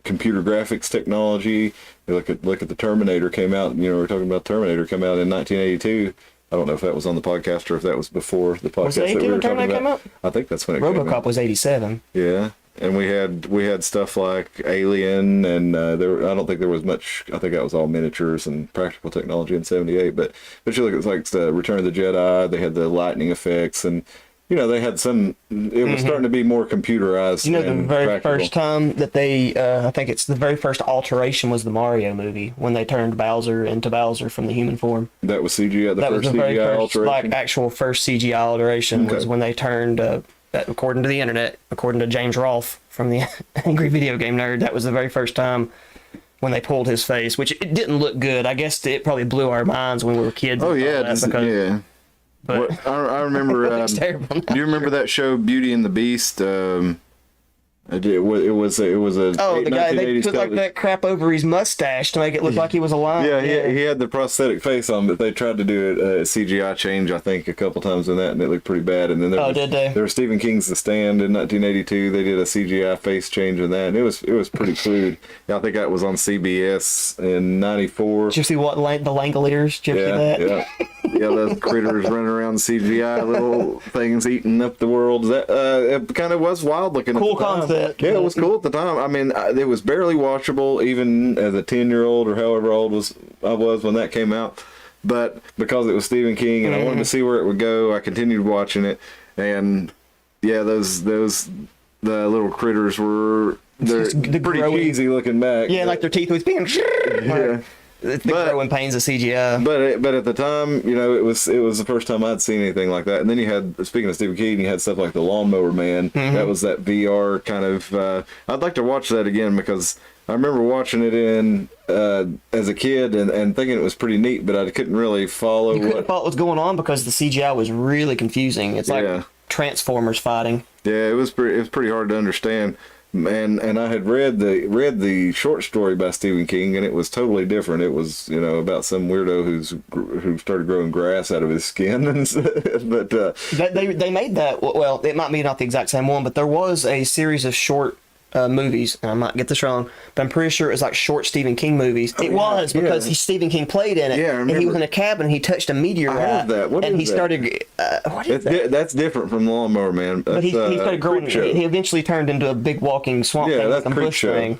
computer graphics technology. You look at the Terminator came out. We're talking about Terminator came out in 1982. I don't know if that was on the podcast or if that was before the podcast. Was it 82 when Terminator came out? I think that's when it came out. RoboCop was 87. Yeah, and we had stuff like Alien, and I don't think there was much. I think that was all miniatures and practical technology in '78. But you look at like the Return of the Jedi. They had the lightning effects, and they had some. It was starting to be more computerized. The very first time that they, I think it's the very first alteration was the Mario movie when they turned Bowser into Bowser from the human form. That was CGI. That was the very first, alteration? Actual first CGI alteration was when they turned. According to the internet, according to James Rolfe from the Angry Video Game Nerd, that was the very first time when they pulled his face, which it didn't look good. I guess it probably blew our minds when we were kids. Oh yeah, yeah. But I remember. Do you remember that show Beauty and the Beast? It was a the guy they put like that crap over his mustache to make it look like he was a lion. Yeah, he had the prosthetic face on, but they tried to do a CGI change, I think, a couple times in that, and it looked pretty bad. And then there was Stephen King's The Stand in 1982. They did a CGI face change in that, and it was pretty crude. Yeah, I think that was on CBS in '94. Did you see the Langoliers? Did you see that? Yeah, those critters running around CGI, little things eating up the world. It kind of was wild looking. Cool concept. Yeah, it was cool at the time. I mean, it was barely watchable, even as a 10-year-old or however old I was when that came out. But because it was Stephen King and I wanted to see where it would go, I continued watching it. And yeah, the little critters were pretty cheesy looking back. Yeah, like their teeth was being. Yeah. The growing pains of CGI. But at the time, it was the first time I'd seen anything like that. And then you had, speaking of Stephen King, you had stuff like The Lawnmower Man. That was that VR kind of. I'd like to watch that again because I remember watching it as a kid and thinking it was pretty neat, but I couldn't really follow. You couldn't follow what was going on because the CGI was really confusing. It's like Transformers fighting. Yeah, it was pretty hard to understand. And I had read the short story by Stephen King, and it was totally different. It was, you know, about some weirdo who started growing grass out of his skin, but They made that. Well, it might be not the exact same one, but there was a series of short movies, and I might get this wrong, but I'm pretty sure it was like short Stephen King movies. Oh, it was because Stephen King played in it, Yeah, I and he was remember. in a cabin, and he touched a meteorite, I heard that. What and is he that? started. What is that? that's different from Lawnmower Man. But he started growing. Creepshow. He eventually turned into a big walking swamp Yeah, thing, that's like a bush Creepshow. thing.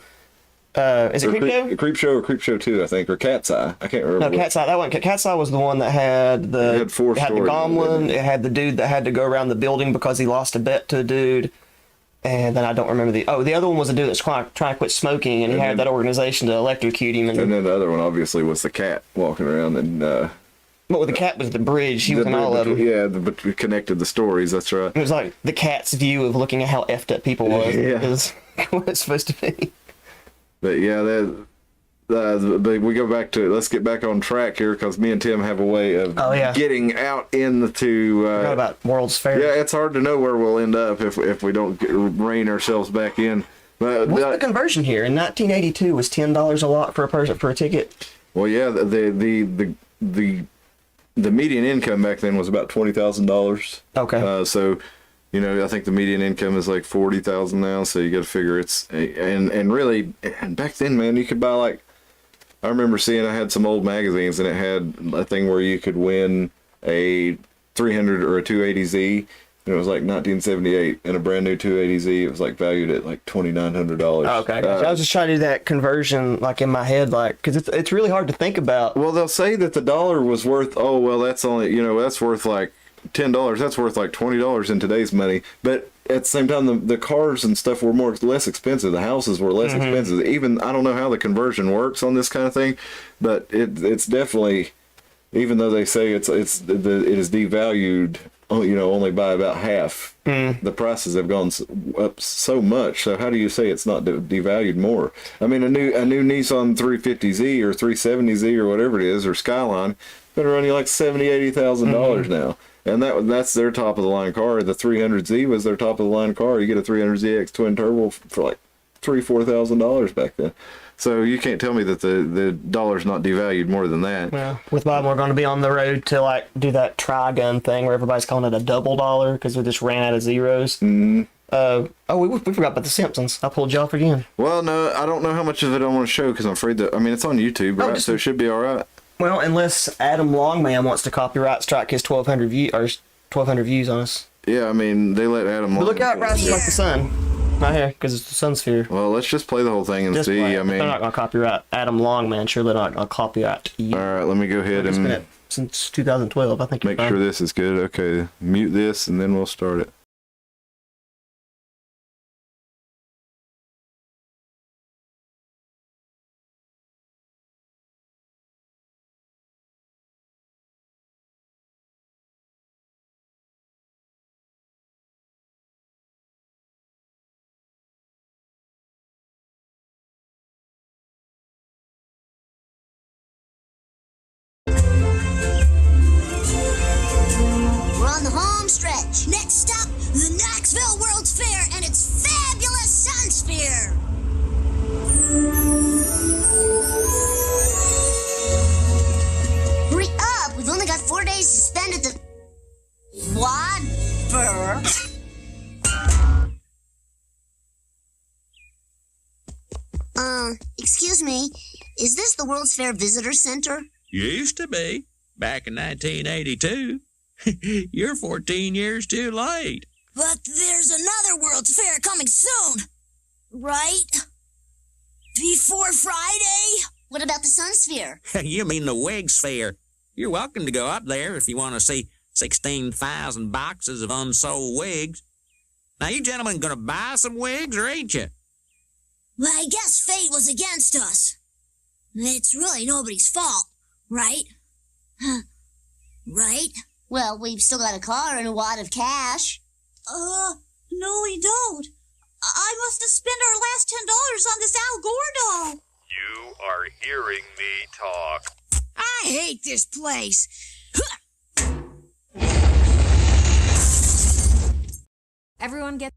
Is it Creepshow? Creepshow or Creepshow 2, I think, or Cat's Eye. I can't remember. No, Cat's Eye. That one. Cat's Eye was the one that had It had four it had the stories, goblin. didn't it? It had the dude that had to go around the building because he lost a bet to a dude. And then I don't remember the other one was a dude that's trying to quit smoking, and he had that organization to electrocute him. And then the other one obviously was the cat walking around and. But with the cat was the bridge. He was in all of them. Yeah, but we connected the stories. That's right. It was like the cat's view of looking at how effed up people was. Yeah. Is what it's supposed to be. But yeah, but we go back to let's get back on track here because me and Tim have a way of getting out into. Forgot about World's Fair. Yeah, it's hard to know where we'll end up if we don't rein ourselves back in. But What's the conversion here? In 1982 was $10 a lot for a person for a ticket. Well, yeah, the median income back then was about $20,000. Okay. So, you know, I think the median income is like 40,000 now. So you got to figure it's and really, and back then, man, you could buy like. I remember seeing I had some old magazines and it had a thing where you could win a 300 or a 280Z. And it was like 1978 and a brand new 280Z. It was like valued at like $2,900. Oh, okay. I was just trying to do that conversion like in my head, like, because it's really hard to think about. Well, they'll say that the dollar was worth, oh, well, that's only, you know, that's worth like $10. That's worth like $20 in today's money. But at the same time, the cars and stuff were less expensive. The houses were less expensive. Even, I don't know how the conversion works on this kind of thing, but it's definitely, even though they say it is devalued, you know, only by about half. The prices have gone up so much. So how do you say it's not devalued more? I mean, a new Nissan 350Z or 370Z or whatever it is, or Skyline, better run you like $70,000-$80,000 now. And that's their top of the line car. The 300Z was their top of the line car. You get a 300ZX twin turbo for like $3,000-$4,000 back then. So you can't tell me that the dollar's not devalued more than that. Yeah. With Bob, we're going to be on the road to like do that tri-gun thing where everybody's calling it a double dollar because we just ran out of zeros. Mm-hmm. We forgot about The Simpsons. I pulled you off again. Well, no, I don't know how much of it I want to show because I'm afraid that, I mean, it's on YouTube, right? So it should be all right. Well, unless Adam Longman wants to copyright strike his 1,200 views on us. Yeah, I mean, they let Adam. But look how it rises like the sun. Right here, because it's the sun sphere. Well, let's just play the whole thing and Just see. play it. I mean, They're not going to copyright Adam Longman. Sure, they're not going to copyright you. all right, let me go ahead It's been and it since 2012. I think. make sure this is good. Okay, mute this and then we'll start it. We're on the home stretch. Next stop, the Knoxville World's Fair and its fabulous sun sphere. Hurry up! We've only got 4 days to spend at the... What? Excuse me. Is this the World's Fair Visitor Center? Used to be, back in 1982. You're 14 years too late. But there's another World's Fair coming soon, right? Before Friday? What about the Sun Sphere? You mean the wig sphere. You're welcome to go up there if you want to see 16,000 boxes of unsold wigs. Now, you gentlemen gonna buy some wigs, or ain't you? Well, I guess fate was against us. It's really nobody's fault, right? Right? Well, we've still got a car and a wad of cash. No we don't. I must have spent our last $10 on this Al Gore doll. You are hearing me talk. I hate this place. everyone gets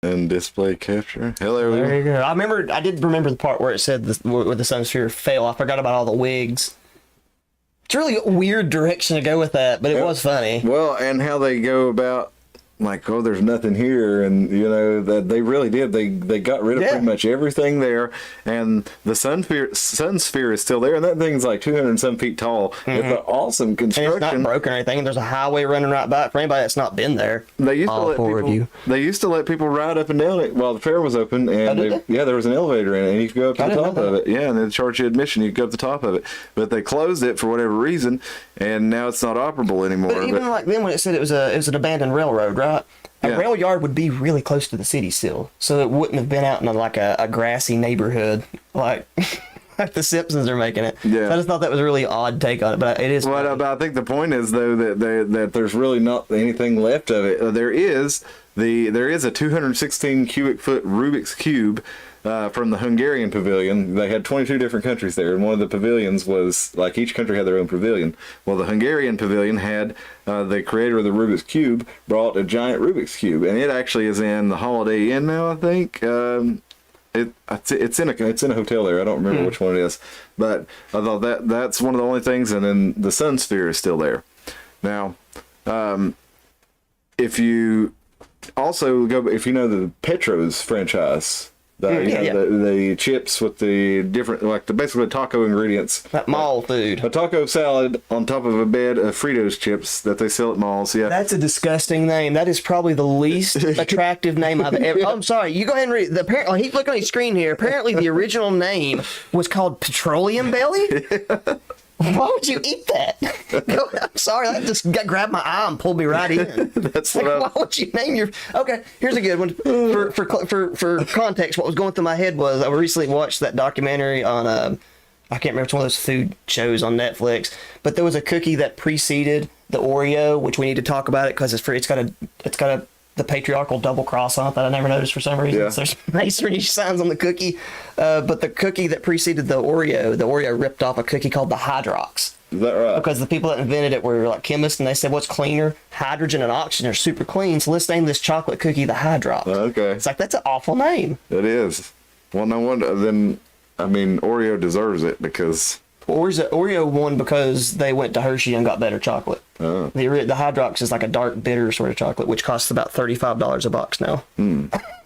And display capture. Hello. There you go. I did remember the part where it said where the sun sphere fell. I forgot about all the wigs. It's a really weird direction to go with that, but it was funny. Well, and how they go about, like, oh, there's nothing here, and that they really did. They got rid of pretty much everything there, and the sun sphere is still there, and that thing's like 200 and some feet tall. Mm-hmm. It's an awesome construction. And it's not broken or anything. There's a highway running right by it. For anybody that's not been there, they used to let people ride up and down it while the fair was open, and there was an elevator in it, and you could go up to the top of it. Yeah, and they charge you admission. You could go up the top of it, but they closed it for whatever reason, and now it's not operable anymore. But even like then, when it said it was an abandoned railroad, right? A rail yard would be really close to the city still, so it wouldn't have been out in a grassy neighborhood like the Simpsons are making it. Yeah, so I just thought that was a really odd take on it, but it is. Well, but I think the point is though that there's really not anything left of it. There is a 216 cubic foot Rubik's cube. From the Hungarian pavilion. They had 22 different countries there, and one of the pavilions was, like, each country had their own pavilion. Well, the Hungarian pavilion had the creator of the Rubik's Cube brought a giant Rubik's Cube, and it actually is in the Holiday Inn now, I think. It's in a hotel there. I don't remember which one it is, but I thought that's one of the only things, and then the Sun Sphere is still there. Now, if you know the Petros franchise, the chips with the different, basically taco ingredients. That mall food. A taco salad on top of a bed of Fritos chips that they sell at malls. Yeah, that's a disgusting name. That is probably the least attractive name I've ever. Oh, I'm sorry. You go ahead and read. Apparently, he's looking on his screen here. Apparently, the original name was called Petroleum Belly. Why would you eat that? I'm sorry, that just grabbed my eye and pulled me right in. That's why would you name your? Okay, here's a good one. For context, what was going through my head was I recently watched that documentary on I can't remember, it's one of those food shows on Netflix, but there was a cookie that preceded the Oreo, which we need to talk about it because it's got the patriarchal double cross on it that I never noticed for some reason. Yeah. So there's Masonry signs on the cookie. But the cookie that preceded the Oreo ripped off a cookie called the Hydrox. Is that right? Because the people that invented it were like chemists, and they said, what's cleaner? Hydrogen and oxygen are super clean, so let's name this chocolate cookie the Hydrox. Okay. It's like, that's an awful name. It is. Well, no wonder. Then, I mean, Oreo deserves it because... Oreo won because they went to Hershey and got better chocolate. Oh. The Hydrox is like a dark, bitter sort of chocolate, which costs about $35 a box now.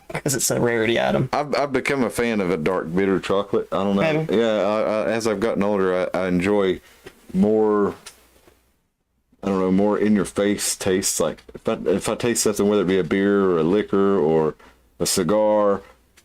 Because it's a rarity item. I've become a fan of a dark, bitter chocolate. I don't know. Maybe. Yeah, as I've gotten older, I enjoy more... I don't know, more in-your-face tastes. Like, if I taste something, whether it be a beer or a liquor or a cigar...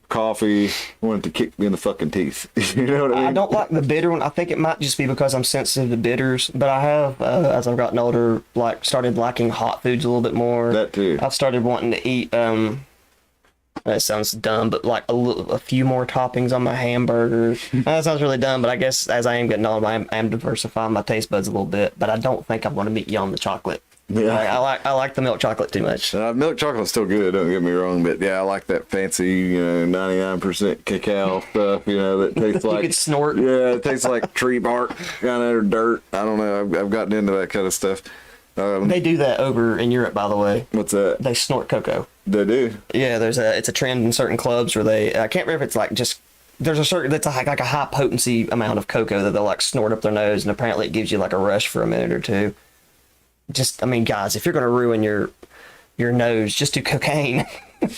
coffee, wanted to kick me in the fucking teeth. You know what I mean? I don't like the bitter one. I think it might just be because I'm sensitive to bitters, but I have, as I've gotten older, started liking hot foods a little bit more. That too. I've started wanting to eat, that sounds dumb, but like a few more toppings on my hamburgers. That sounds really dumb, but I guess as I am getting older, I am diversifying my taste buds a little bit, but I don't think I want to meet you on the chocolate. Yeah, I like the milk chocolate too much. Milk chocolate's still good, don't get me wrong, but yeah, I like that fancy, 99% cacao stuff, that tastes like... You could snort. Yeah, it tastes like tree bark, kind of, or dirt. I don't know, I've gotten into that kind of stuff. They do that over in Europe, by the way. What's that? They snort cocoa. They do? Yeah, it's a trend in certain clubs where I can't remember if it's like just... There's a certain, that's like a high potency amount of cocoa that they'll like snort up their nose, and apparently it gives you like a rush for a minute or two. Just, I mean, guys, if you're going to ruin your nose, just do cocaine. Hey,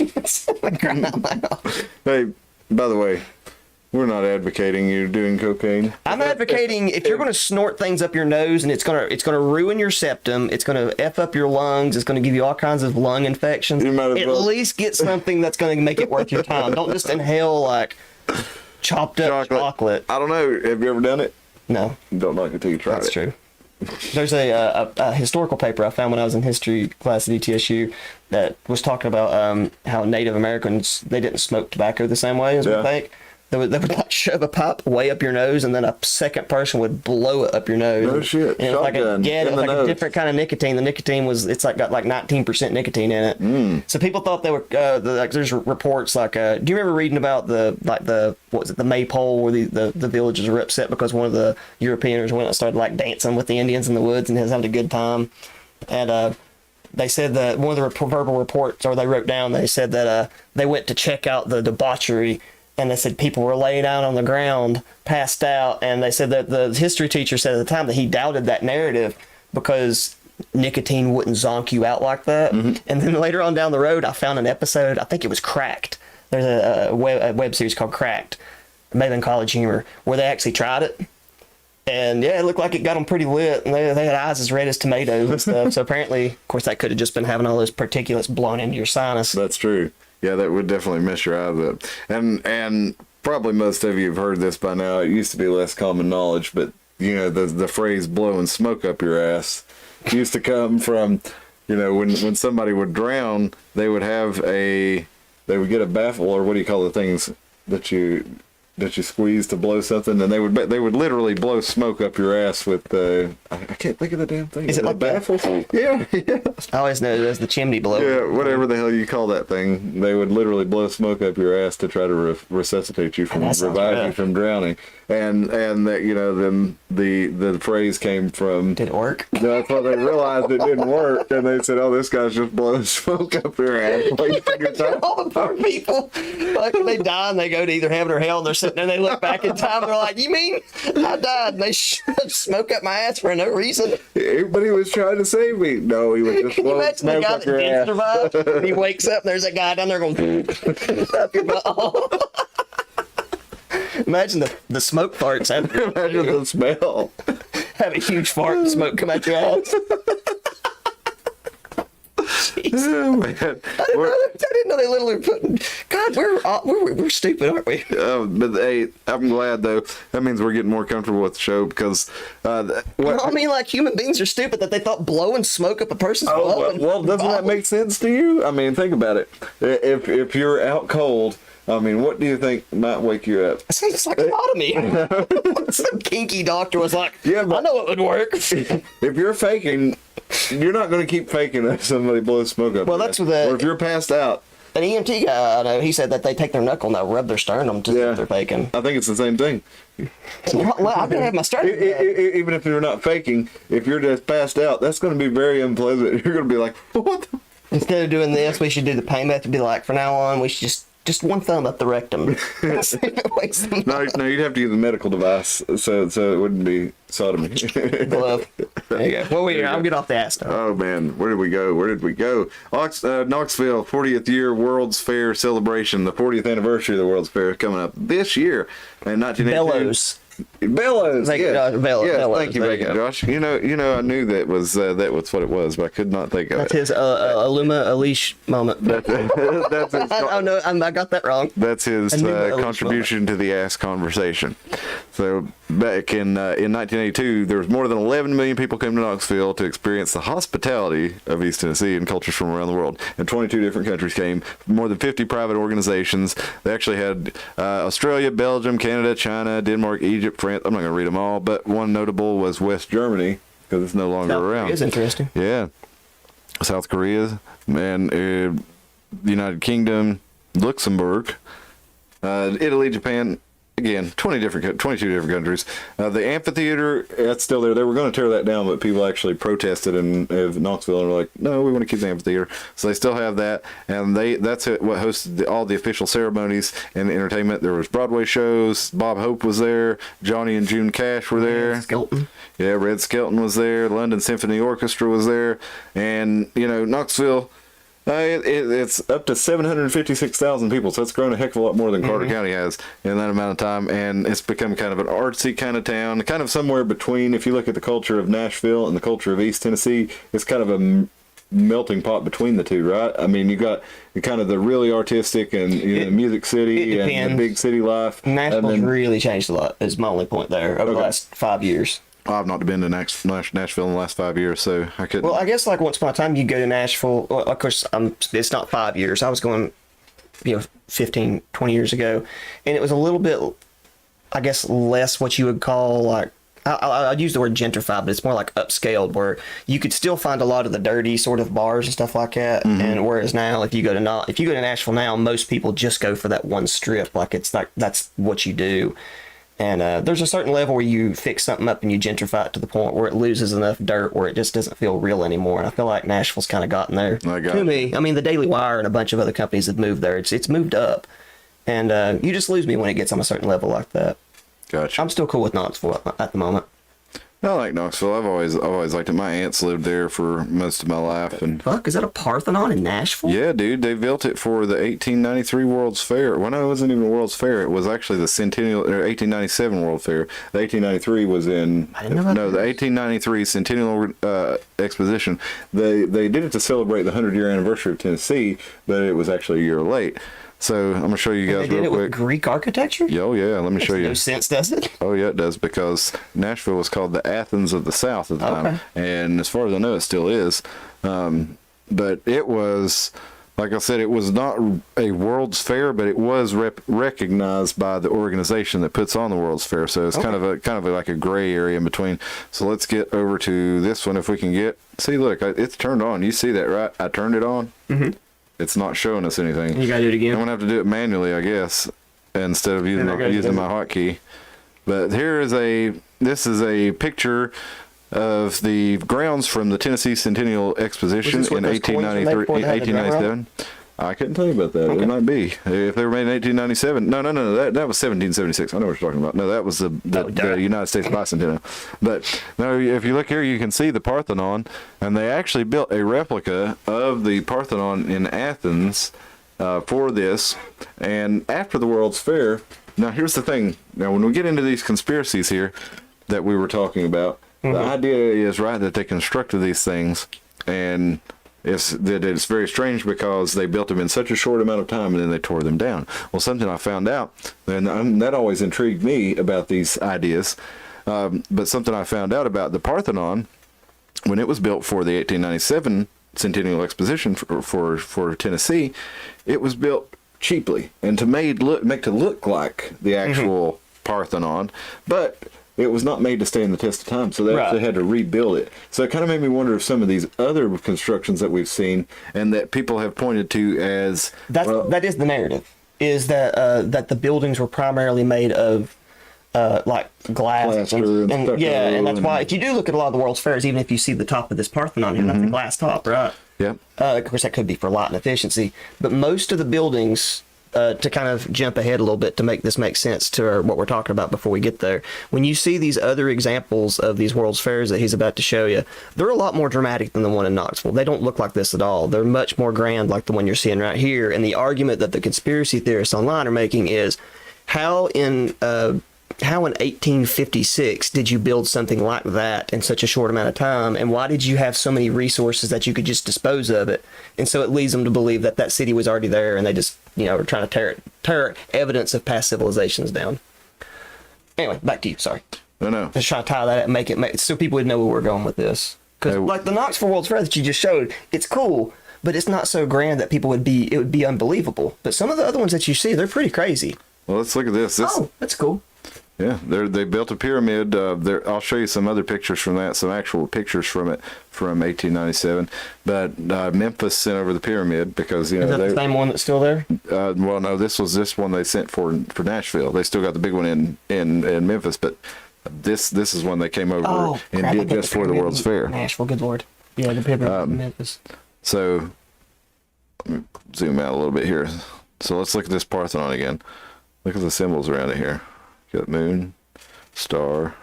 by the way, we're not advocating you doing cocaine. I'm advocating if you're going to snort things up your nose and it's going to ruin your septum, it's going to F up your lungs, it's going to give you all kinds of lung infections. At least get something that's going to make it worth your time. Don't just inhale like chopped up chocolate. I don't know. Have you ever done it? No. You don't like it till you try it. That's true. There's a historical paper I found when I was in history class at ETSU that was talking about how Native Americans, they didn't smoke tobacco the same way as we think. They would like shove a pipe way up your nose, and then a second person would blow it up your nose. No shit. And it was like Shotgun it in was the like a nose. different kind of nicotine. The nicotine got like 19% nicotine in it. So people thought they were like. There's reports like. Do you remember reading about the what was it, the maypole, where the villagers were upset because one of the Europeans went and started like dancing with the Indians in the woods and was having a good time, and they said that one of the verbal reports, or they wrote down, they said that they went to check out the debauchery, and they said people were laying out on the ground, passed out, and they said that the history teacher said at the time that he doubted that narrative because nicotine wouldn't zonk you out like that. And then later on down the road, I found an episode, I think it was Cracked. There's a web series called Cracked, maybe in College Humor, where they actually tried it. And yeah, it looked like it got them pretty lit, and they had eyes as red as tomatoes and stuff. So apparently, of course, that could have just been having all those particulates blown into your sinus. That's true. Yeah, that would definitely mess your eyes up. And probably most of you have heard this by now. It used to be less common knowledge, but you know, the phrase blowing smoke up your ass used to come from, you know, when somebody would drown, they would get a baffle, or what do you call the things that you squeeze to blow something, and they would literally blow smoke up your ass with I can't think of the damn thing. Is it like baffle? Yeah. I always know it as the chimney blower. Yeah, whatever the hell you call that thing. They would literally blow smoke up your ass to try to resuscitate you revive you from drowning. And that, you know, then the phrase came from. Did it work? That's why they realized it didn't work, and they said, "Oh, this guy's just blowing smoke up your ass." All the poor people, like when they die and they go to either heaven or hell, and they're sitting there and they look back in time, they're like, "You mean I died?" And they shoved smoke up my ass for no reason. But he was trying to save me. No, he was just Can you blowing imagine the smoke guy up that your did ass. survive? He wakes up and there's a guy down there going up your butt. Imagine the smoke farts after. Imagine the smell. Have a huge fart and smoke come out your ass. Oh, man. I didn't know they literally were putting. God, we're stupid, aren't we? But hey, I'm glad though. That means we're getting more comfortable with the show because No, I mean, like human beings are stupid that they thought blowing smoke up a person's blood. Well, doesn't that make sense to you? I mean, think about it. If you're out cold, I mean, what do you think might wake you up? It sounds like lobotomy. Some kinky doctor was like, Yeah, but I know it would work. if you're faking, you're not going to keep faking if somebody blows smoke up. Well, your that's ass. what the- Or if you're passed out. An EMT guy, I know, he said that they take their knuckle and they'll rub their sternum to see if they're faking. I think it's the same thing. Well, I've got to have my sternum. Even if you're not faking, if you're just passed out, that's going to be very unpleasant. You're going to be like, what the? Instead of doing this, we should do the pain method. Be like, from now on, we should just one thumb up the rectum. See if it wakes them No, up. you'd have to use a medical device, so it wouldn't be sodomy. Glove. There you go. Well, I'll get off the ass now. Oh man, where did we go? Knoxville 40th year World's Fair celebration. The 40th anniversary of the World's Fair is coming up this year in 1982. Bellows. Thank you, Yes. Josh. Bellows. Yes, Bellows. thank you, There thank you you, go. Josh. You know, I knew that was what it was, but I could not think of That's it. his Aluma Elish moment. That's his, Oh no, I got that wrong. that's his Anuma Elish contribution to the ass conversation. So back in 1982, there was more than 11 million people came to Knoxville to experience the hospitality of East Tennessee and cultures from around the world. And 22 different countries came, more than 50 private organizations. They actually had Australia, Belgium, Canada, China, Denmark, Egypt, France. I'm not going to read them all, but one notable was West Germany because it's no longer around. It's interesting. Yeah. South Korea, and the United Kingdom, Luxembourg, Italy, Japan. Again, 22 different countries. The amphitheater, that's still there. They were going to tear that down, but people actually protested in Knoxville and were like, no, we want to keep the amphitheater. So they still have that, and that's what hosted all the official ceremonies and the entertainment. There was Broadway shows. Bob Hope was there. Johnny and June Cash were there. Skelton. Yeah, Red Skelton was there. London Symphony Orchestra was there. And, Knoxville... it's up to 756,000 people, so it's grown a heck of a lot more than Carter County has in that amount of time, and it's become kind of an artsy kind of town, kind of somewhere between, if you look at the culture of Nashville and the culture of East Tennessee, it's kind of a melting pot between the two, right? I mean, you got kind of the really artistic and Music City and the big city life. Nashville's really changed a lot, is my only point there, over the last 5 years. I've not been to Nashville in the last 5 years, so I couldn't. Well, I guess like once upon a time you go to Nashville. Well, of course, it's not 5 years. I was going 15, 20 years ago, and it was a little bit, I guess, less what you would call like, I'd use the word gentrified, but it's more like upscaled, where you could still find a lot of the dirty sort of bars and stuff like that. And whereas now, if you go to Nashville now, most people just go for that one strip, like it's like that's what you do. And there's a certain level where you fix something up and you gentrify it to the point where it loses enough dirt where it just doesn't feel real anymore. And I feel like Nashville's kind of gotten there. To me, I mean, the Daily Wire and a bunch of other companies have moved there. It's moved up, and you just lose me when it gets on a certain level like that. Gotcha. I'm still cool with Knoxville at the moment. I like Knoxville. I've always liked it. My aunts lived there for most of my life. And fuck, is that a Parthenon in Nashville? Yeah, dude. They built it for the 1893 World's Fair. Well, no, it wasn't even a World's Fair. It was actually the Centennial or 1897 World Fair. The 1893 was in. I didn't know about No, the 1893 Centennial Exposition. They did it to celebrate the 100-year anniversary of Tennessee, but it was actually a year late. So I'm gonna show you guys they did real it quick. With Greek architecture? Oh yeah, let me show you. No sense, does it? Oh yeah, it does, because Nashville was called the Athens of the South at the time, and as far as I know, it still is. But it was, like I said, it was not a World's Fair, but it was recognized by the organization that puts on the World's Fair. So it's kind of like a gray area in between. So let's get over to this one if we can get. See, look, it's turned on. You see that, right? I turned it on. Mm-hmm. It's not showing us anything. You gotta do it again. I'm gonna have to do it manually, I guess, instead of using my hotkey. But this is a picture of the grounds from the Tennessee Centennial Exposition in 1897. I couldn't tell you about that. Okay. It might be if they were made in 1897. No. That was 1776. I know what you're talking about. No, that was the United States Bicentennial. But no, if you look here, you can see the Parthenon, and they actually built a replica of the Parthenon in Athens for this. And after the World's Fair, now here's the thing. Now, when we get into these conspiracies here that we were talking about, the idea is that they constructed these things, and it's very strange because they built them in such a short amount of time and then they tore them down. Well, something I found out, and that always intrigued me about these ideas, but something I found out about the Parthenon, when it was built for the 1897 Centennial Exposition for Tennessee, it was built cheaply and to make to look like the actual Parthenon, but it was not made to stand the test of time, so they actually had to rebuild it. So it kind of made me wonder if some of these other constructions that we've seen and that people have pointed to as that is the narrative, is that that the buildings were primarily made of like glass and that's why if you do look at a lot of the World's Fairs, even if you see the top of this Parthenon here, that's a glass top, right? Yeah. Of course, that could be for light and efficiency, but most of the buildings. To kind of jump ahead a little bit to make this make sense to what we're talking about before we get there. When you see these other examples of these World's Fairs that he's about to show you, they're a lot more dramatic than the one in Knoxville. They don't look like this at all. They're much more grand like the one you're seeing right here. And the argument that the conspiracy theorists online are making is how in 1856 did you build something like that in such a short amount of time, and why did you have so many resources that you could just dispose of it? And so it leads them to believe that that city was already there, and they just are trying to tear evidence of past civilizations down. Anyway, back to you. Sorry. No. Just trying to tie that up and make it so people would know where we're going with this. Because like the Knoxville World's Fair that you just showed, it's cool, but it's not so grand that it would be unbelievable. But some of the other ones that you see, they're pretty crazy. Well, let's look at this. Oh, that's cool. Yeah, they built a pyramid. I'll show you some other pictures from that, some actual pictures from it from 1897. But Memphis sent over the pyramid because is that the same one that's still there? Well, no, this one they sent for Nashville. They still got the big one in Memphis, but this is one they came over and did just for the World's Fair. Nashville, good lord. Yeah, the pyramid in Memphis. So let me zoom out a little bit here. So let's look at this Parthenon again. Look at the symbols around it here. Got moon, star.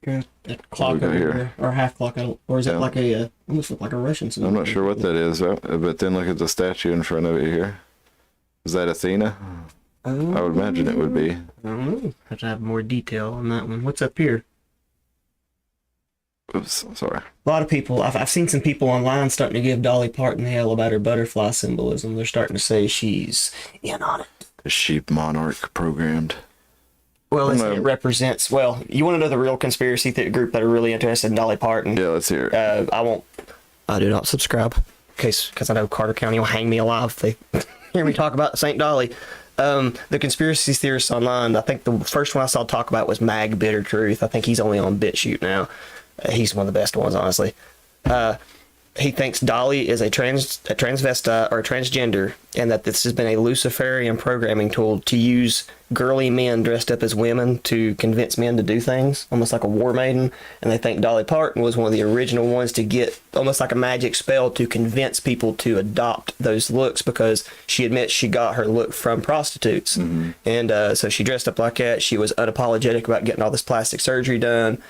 That clock over here, or half clock, or is it like a almost look like a Russian symbol? I'm not sure what that is, but then look at the statue in front of it here. Is that Athena? I would imagine it would be. I don't know. Have to have more detail on that one. What's up here? Oops, sorry. A lot of people, I've seen some people online starting to give Dolly Parton hell about her butterfly symbolism. They're starting to say she's in on it. The sheep monarch programmed. Well, it represents. Well, you want to know the real conspiracy group that are really interested in Dolly Parton? Yeah, let's hear it. I do not subscribe, because I know Carter County will hang me alive if they hear me talk about St. Dolly. The conspiracy theorists online, I think the first one I saw talk about was Mag Bitter Truth. I think he's only on BitChute now. He's one of the best ones, honestly. He thinks Dolly is a transvestite or a transgender, and that this has been a Luciferian programming tool to use girly men dressed up as women to convince men to do things, almost like a war maiden. And they think Dolly Parton was one of the original ones to get almost like a magic spell to convince people to adopt those looks, because she admits she got her look from prostitutes. Mm-hmm. And so she dressed up like that. She was unapologetic about getting all this plastic surgery done.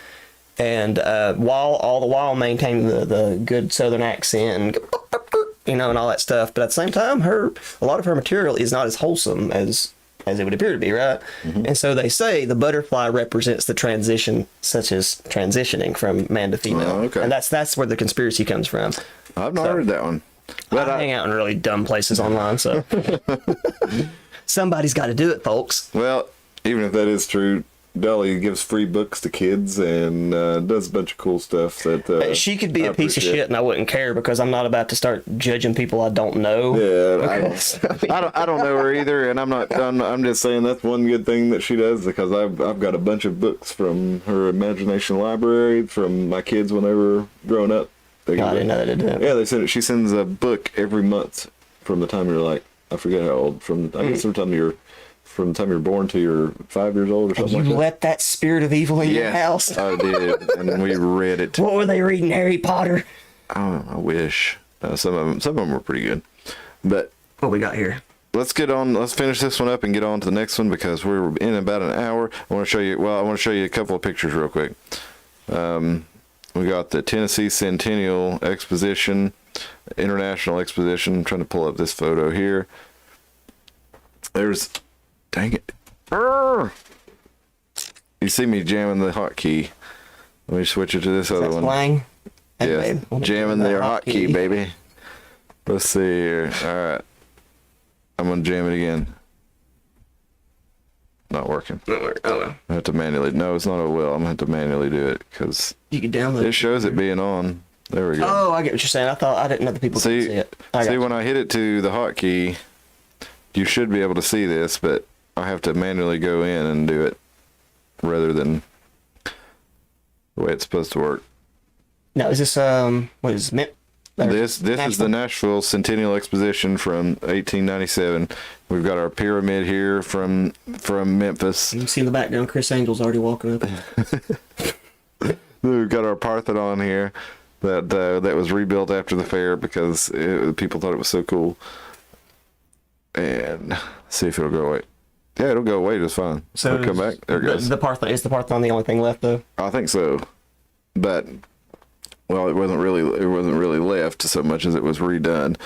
And all the while maintaining the good Southern accent, and all that stuff. But at the same time, a lot of her material is not as wholesome as it would appear to be, right? Mm-hmm. And so they say the butterfly represents the transition, such as transitioning from man to female. Oh, okay. And that's where the conspiracy comes from. I've not heard that one. But I hang out in really dumb places online, so somebody's got to do it, folks. Well, even if that is true, Dolly gives free books to kids and does a bunch of cool stuff. That she could be a piece of shit, and I wouldn't care, because I'm not about to start judging people I don't know. Yeah, I don't know her either, and I'm just saying that's one good thing that she does, because I've got a bunch of books from her imagination library from my kids when they were growing up. I didn't know that. Yeah, she sends a book every month from the time you're like, I forget how old, from the time you're born to you're 5 years old or something like that. You let that spirit of evil in your house? I did, and we read it. What were they reading, Harry Potter? I wish. Some of them were pretty good. But what we got here? Let's finish this one up and get on to the next one, because we're in about an hour. I want to show you a couple of pictures real quick. We got the Tennessee Centennial Exposition, International Exposition. I'm trying to pull up this photo here. Dang it. You see me jamming the hotkey. Let me switch it to this other one. Slang? Yeah, jamming their hotkey, baby. Let's see here. All right. I'm going to jam it again. Not working. Not working. Oh, well. I have to manually. No, it's not a will. I'm going to have to manually do it, because you can download it. Shows it being on. There we go. Oh, I get what you're saying. I didn't know the people could see it. When I hit it to the hotkey, you should be able to see this, but I have to manually go in and do it rather than the way it's supposed to work. Now, is this what is it? This is the Nashville Centennial Exposition from 1897. We've got our pyramid here from Memphis. You can see in the background, Chris Angel's already walking up. We've got our Parthenon here that was rebuilt after the fair because people thought it was so cool. And see if it'll go away. Yeah, it'll go away just fine. So it'll come back. There it goes. Is the Parthenon the only thing left, though? I think so, but it wasn't really left so much as it was redone.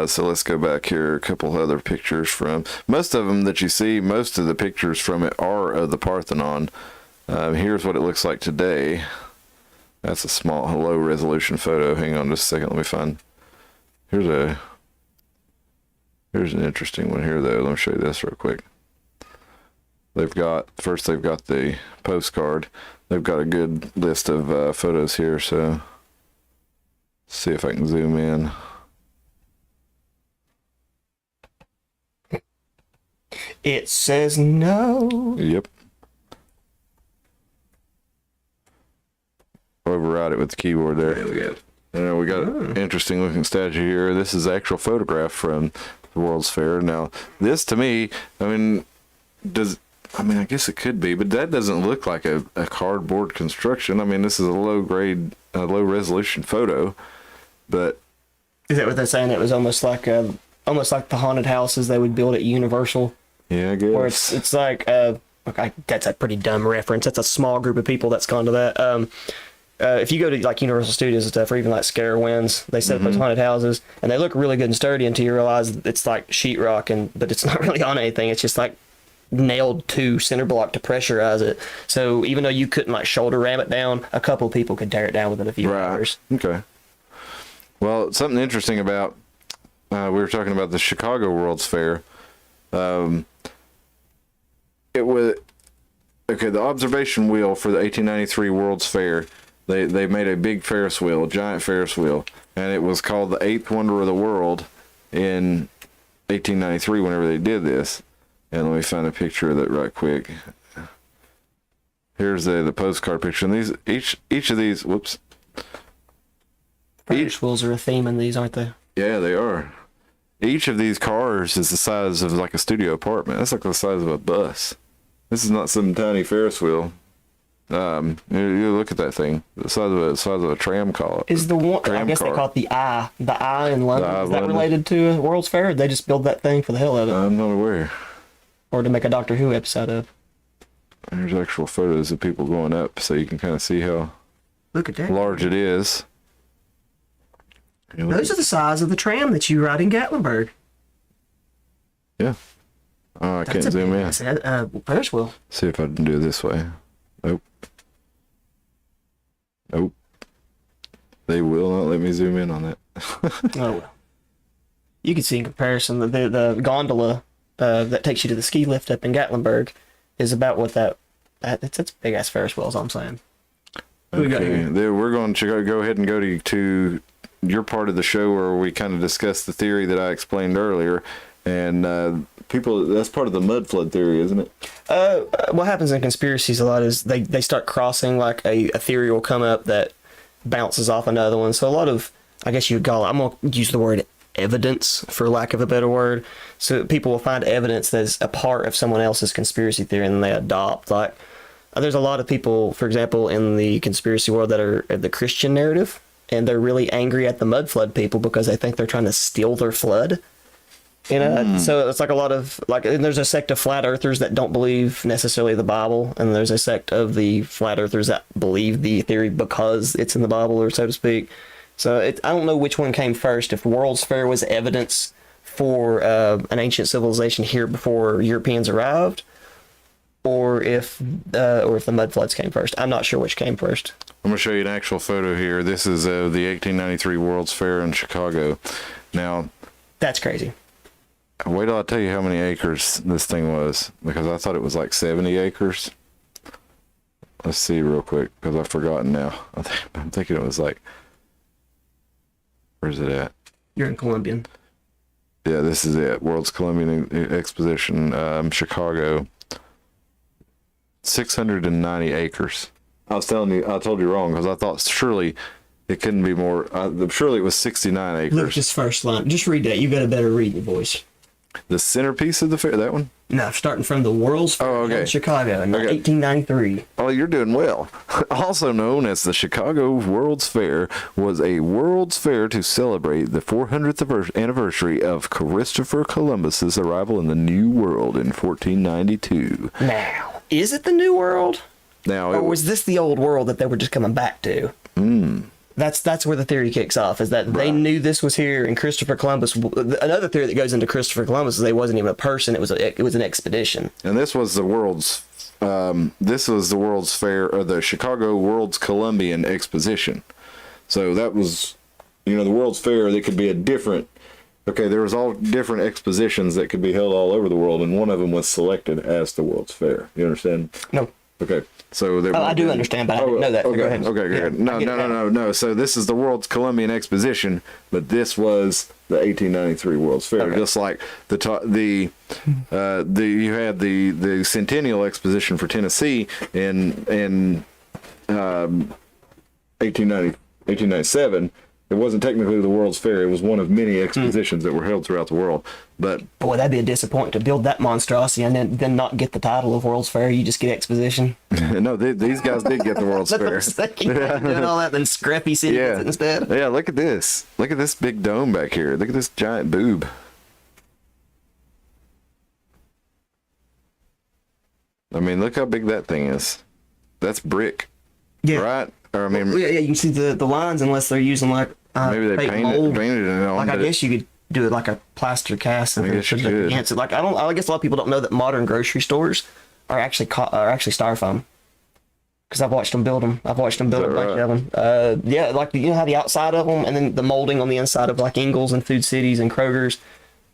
So let's go back here. A couple other pictures from most of them that you see. Most of the pictures from it are of the Parthenon. Here's what it looks like today. That's a small, low resolution photo. Hang on just a second. Let me find. Here's an interesting one here, though. Let me show you this real quick. They've got the postcard. They've got a good list of photos here, so let's see if I can zoom in. It says no. Yep. Override it with the keyboard there. There we go. And we got an interesting looking statue here. This is actual photograph from the World's Fair. Now, this to me, I guess it could be, but that doesn't look like a cardboard construction. I mean, this is a low resolution photo, but is that what they're saying? It was almost like the haunted houses they would build at Universal. Yeah, I guess. Where it's like that's a pretty dumb reference. That's a small group of people that's gone to that. If you go to like Universal Studios and stuff, or even like Scarowinds, they set up those haunted houses, and they look really good and sturdy until you realize it's like sheetrock, but it's not really on anything. It's just like nailed to center block to pressurize it. So even though you couldn't like shoulder ram it down, a couple of people could tear it down within a few hours. Okay. Well, something interesting about we were talking about the Chicago World's Fair. It was the observation wheel for the 1893 World's Fair. They made a big Ferris wheel, a giant Ferris wheel, and it was called the Eighth Wonder of the World in 1893 whenever they did this. And let me find a picture of that right quick. Here's the postcard picture. And these each of these, whoops. Ferris wheels are a theme in these, aren't they? Yeah, they are. Each of these cars is the size of like a studio apartment. That's like the size of a bus. This is not some tiny Ferris wheel. You look at that thing. The size of a tram car. Is the one? Tram I guess car. they call it the Eye in London. Eye of Is that London. related to a World's Fair? Or they just build that thing for the hell of it, I'm not aware. or to make a Doctor Who episode of? There's actual photos of people going up, so you can kind of see how Look at that. large it is. Those are the size of the tram that you ride in Gatlinburg. Yeah. Oh, I can't zoom in. That's a Ferris wheel. See if I can do it this way. Nope. Nope. They will not let me zoom in on that. Oh well. You can see in comparison the gondola that takes you to the ski lift up in Gatlinburg is about what it's a big ass Ferris wheel, is all I'm saying. Who we got Okay, here? there, we're going to go ahead and go to your part of the show where we kind of discussed the theory that I explained earlier. And that's part of the mud flood theory, isn't it? What happens in conspiracies a lot is they start crossing, like a theory will come up that bounces off another one. So a lot of, I guess you'd call it, I'm going to use the word evidence for lack of a better word. So people will find evidence that's a part of someone else's conspiracy theory and then they adopt. Like, there's a lot of people, for example, in the conspiracy world that are the Christian narrative, and they're really angry at the mud flood people because they think they're trying to steal their flood. You know, so it's like a lot of, like, and there's a sect of flat earthers that don't believe necessarily the Bible, and there's a sect of the flat earthers that believe the theory because it's in the Bible, or so to speak. So I don't know which one came first, if World's Fair was evidence for an ancient civilization here before Europeans arrived, or if the mud floods came first. I'm not sure which came first. I'm going to show you an actual photo here. This is the 1893 World's Fair in Chicago. Now, that's crazy. Wait till I tell you how many acres this thing was, because I thought it was like 70 acres. Let's see real quick, because I've forgotten now. I'm thinking it was like, where's it at? You're in Columbian. Yeah, this is it. World's Columbian Exposition, Chicago. 690 acres. I told you wrong, because I thought surely it couldn't be more. Surely it was 69 acres. Look, this first line. Just read that. You got a better reading voice. The centerpiece of the fair, that one? No, starting from the World's Fair in Chicago in 1893. Oh, you're doing well. Also known as the Chicago World's Fair, was a World's Fair to celebrate the 400th anniversary of Christopher Columbus's arrival in the New World in 1492. Now, is it the New World? Now, or was this the old world that they were just coming back to? That's where the theory kicks off, is that they knew this was here, and Christopher Columbus. Another theory that goes into Christopher Columbus is they wasn't even a person; it was an expedition. And this was the world's fair, or the Chicago World's Columbian Exposition. So that was, the World's Fair. That could be a different. Okay, there was all different expositions that could be held all over the world, and one of them was selected as the World's Fair. You understand? No. Okay. So I do understand, but I didn't know that. Okay, Go ahead. Okay. No. So this is the World's Columbian Exposition, but this was the 1893 World's Fair. Okay. Just like you had the Centennial Exposition for Tennessee in 1897. It wasn't technically the World's Fair. It was one of many expositions that were held throughout the world. But boy, that'd be a disappointment to build that monstrosity and then not get the title of World's Fair. You just get exposition. No, these guys did get the World's Fair. Doing all that, then Scrappy City gets it instead. Yeah, look at this. Look at this big dome back here. Look at this giant boob. I mean, look how big that thing is. That's brick. Yeah. Right? Or, I mean, yeah, you can see the lines, unless they're using like maybe they fake painted mold. it on. Like, I guess you could do it like a plaster cast. I guess you could. Against it. Like, I guess a lot of people don't know that modern grocery stores are actually styrofoam. Because I've watched them build them. I've watched them build a bunch of them. Yeah, like how the outside of them, and then the molding on the inside of like Ingles and Food Cities and Kroger's.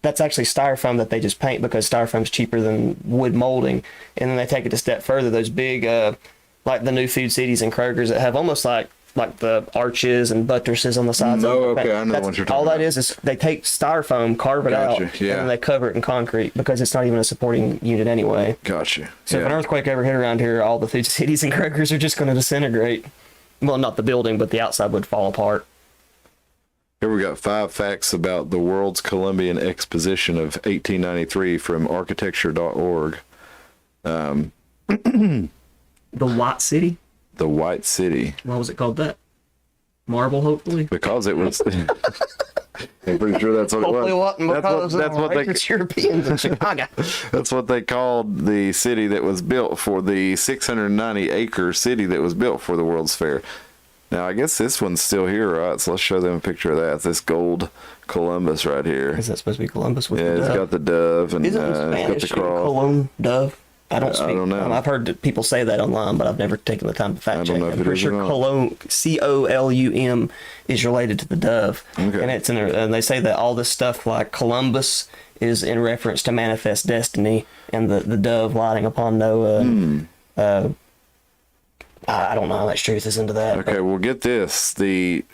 That's actually styrofoam that they just paint because styrofoam's cheaper than wood molding. And then they take it a step further. Those big, like the new Food Cities and Kroger's that have almost like like the arches and buttresses on the sides. Oh, of it. okay, I know what you're talking all about. that is they take styrofoam, carve it out, Gotcha, yeah. and then they cover it in concrete because it's not even a supporting unit anyway. Gotcha. So if an earthquake ever hit around here, all the food cities and Krokers are just going to disintegrate. Well, not the building, but the outside would fall apart. Here we got 5 facts about the World's Columbian Exposition of 1893 from architecture.org. The White City? The White City. Why was it called that? Marble, hopefully? Because it was... I'm pretty sure that's what Hopefully it was. that's what they Europeans in Chicago. That's what they called the city that was built for the 690-acre city that was built for the World's Fair. Now, I guess this one's still here, right? So let's show them a picture of that. This gold Columbus right here. Is that supposed to be Columbus with the Yeah, dove? it's got the dove and it's Isn't it got Spanish? the cross. Cologne dove? I don't speak. I don't know. I've heard that people say that online, but I've never taken the time to fact check. know if I'm it pretty is sure or not. Cologne, Colum, is related to the dove, Okay. and and they say that all this stuff like Columbus is in reference to manifest destiny, and the dove lighting upon Noah. I don't know how much truth is into that. Okay, well, get this. The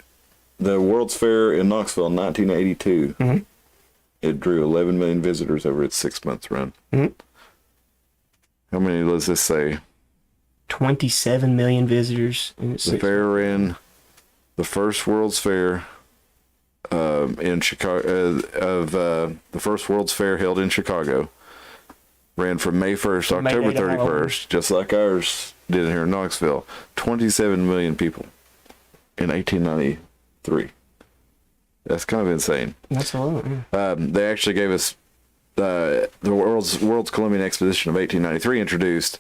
World's Fair in Knoxville in 1982, Mm-hmm. it drew 11 million visitors over its 6 months run. Mhm. How many does this say? 27 million visitors. The fair ran the first World's Fair in Chicago the first World's Fair held in Chicago ran from May 1st to From May October to Halloween. 31st, just like ours did here in Knoxville. 27 million people in 1893. That's kind of insane. That's a lot. Yeah. They actually gave us the World's Columbian Exposition of 1893 introduced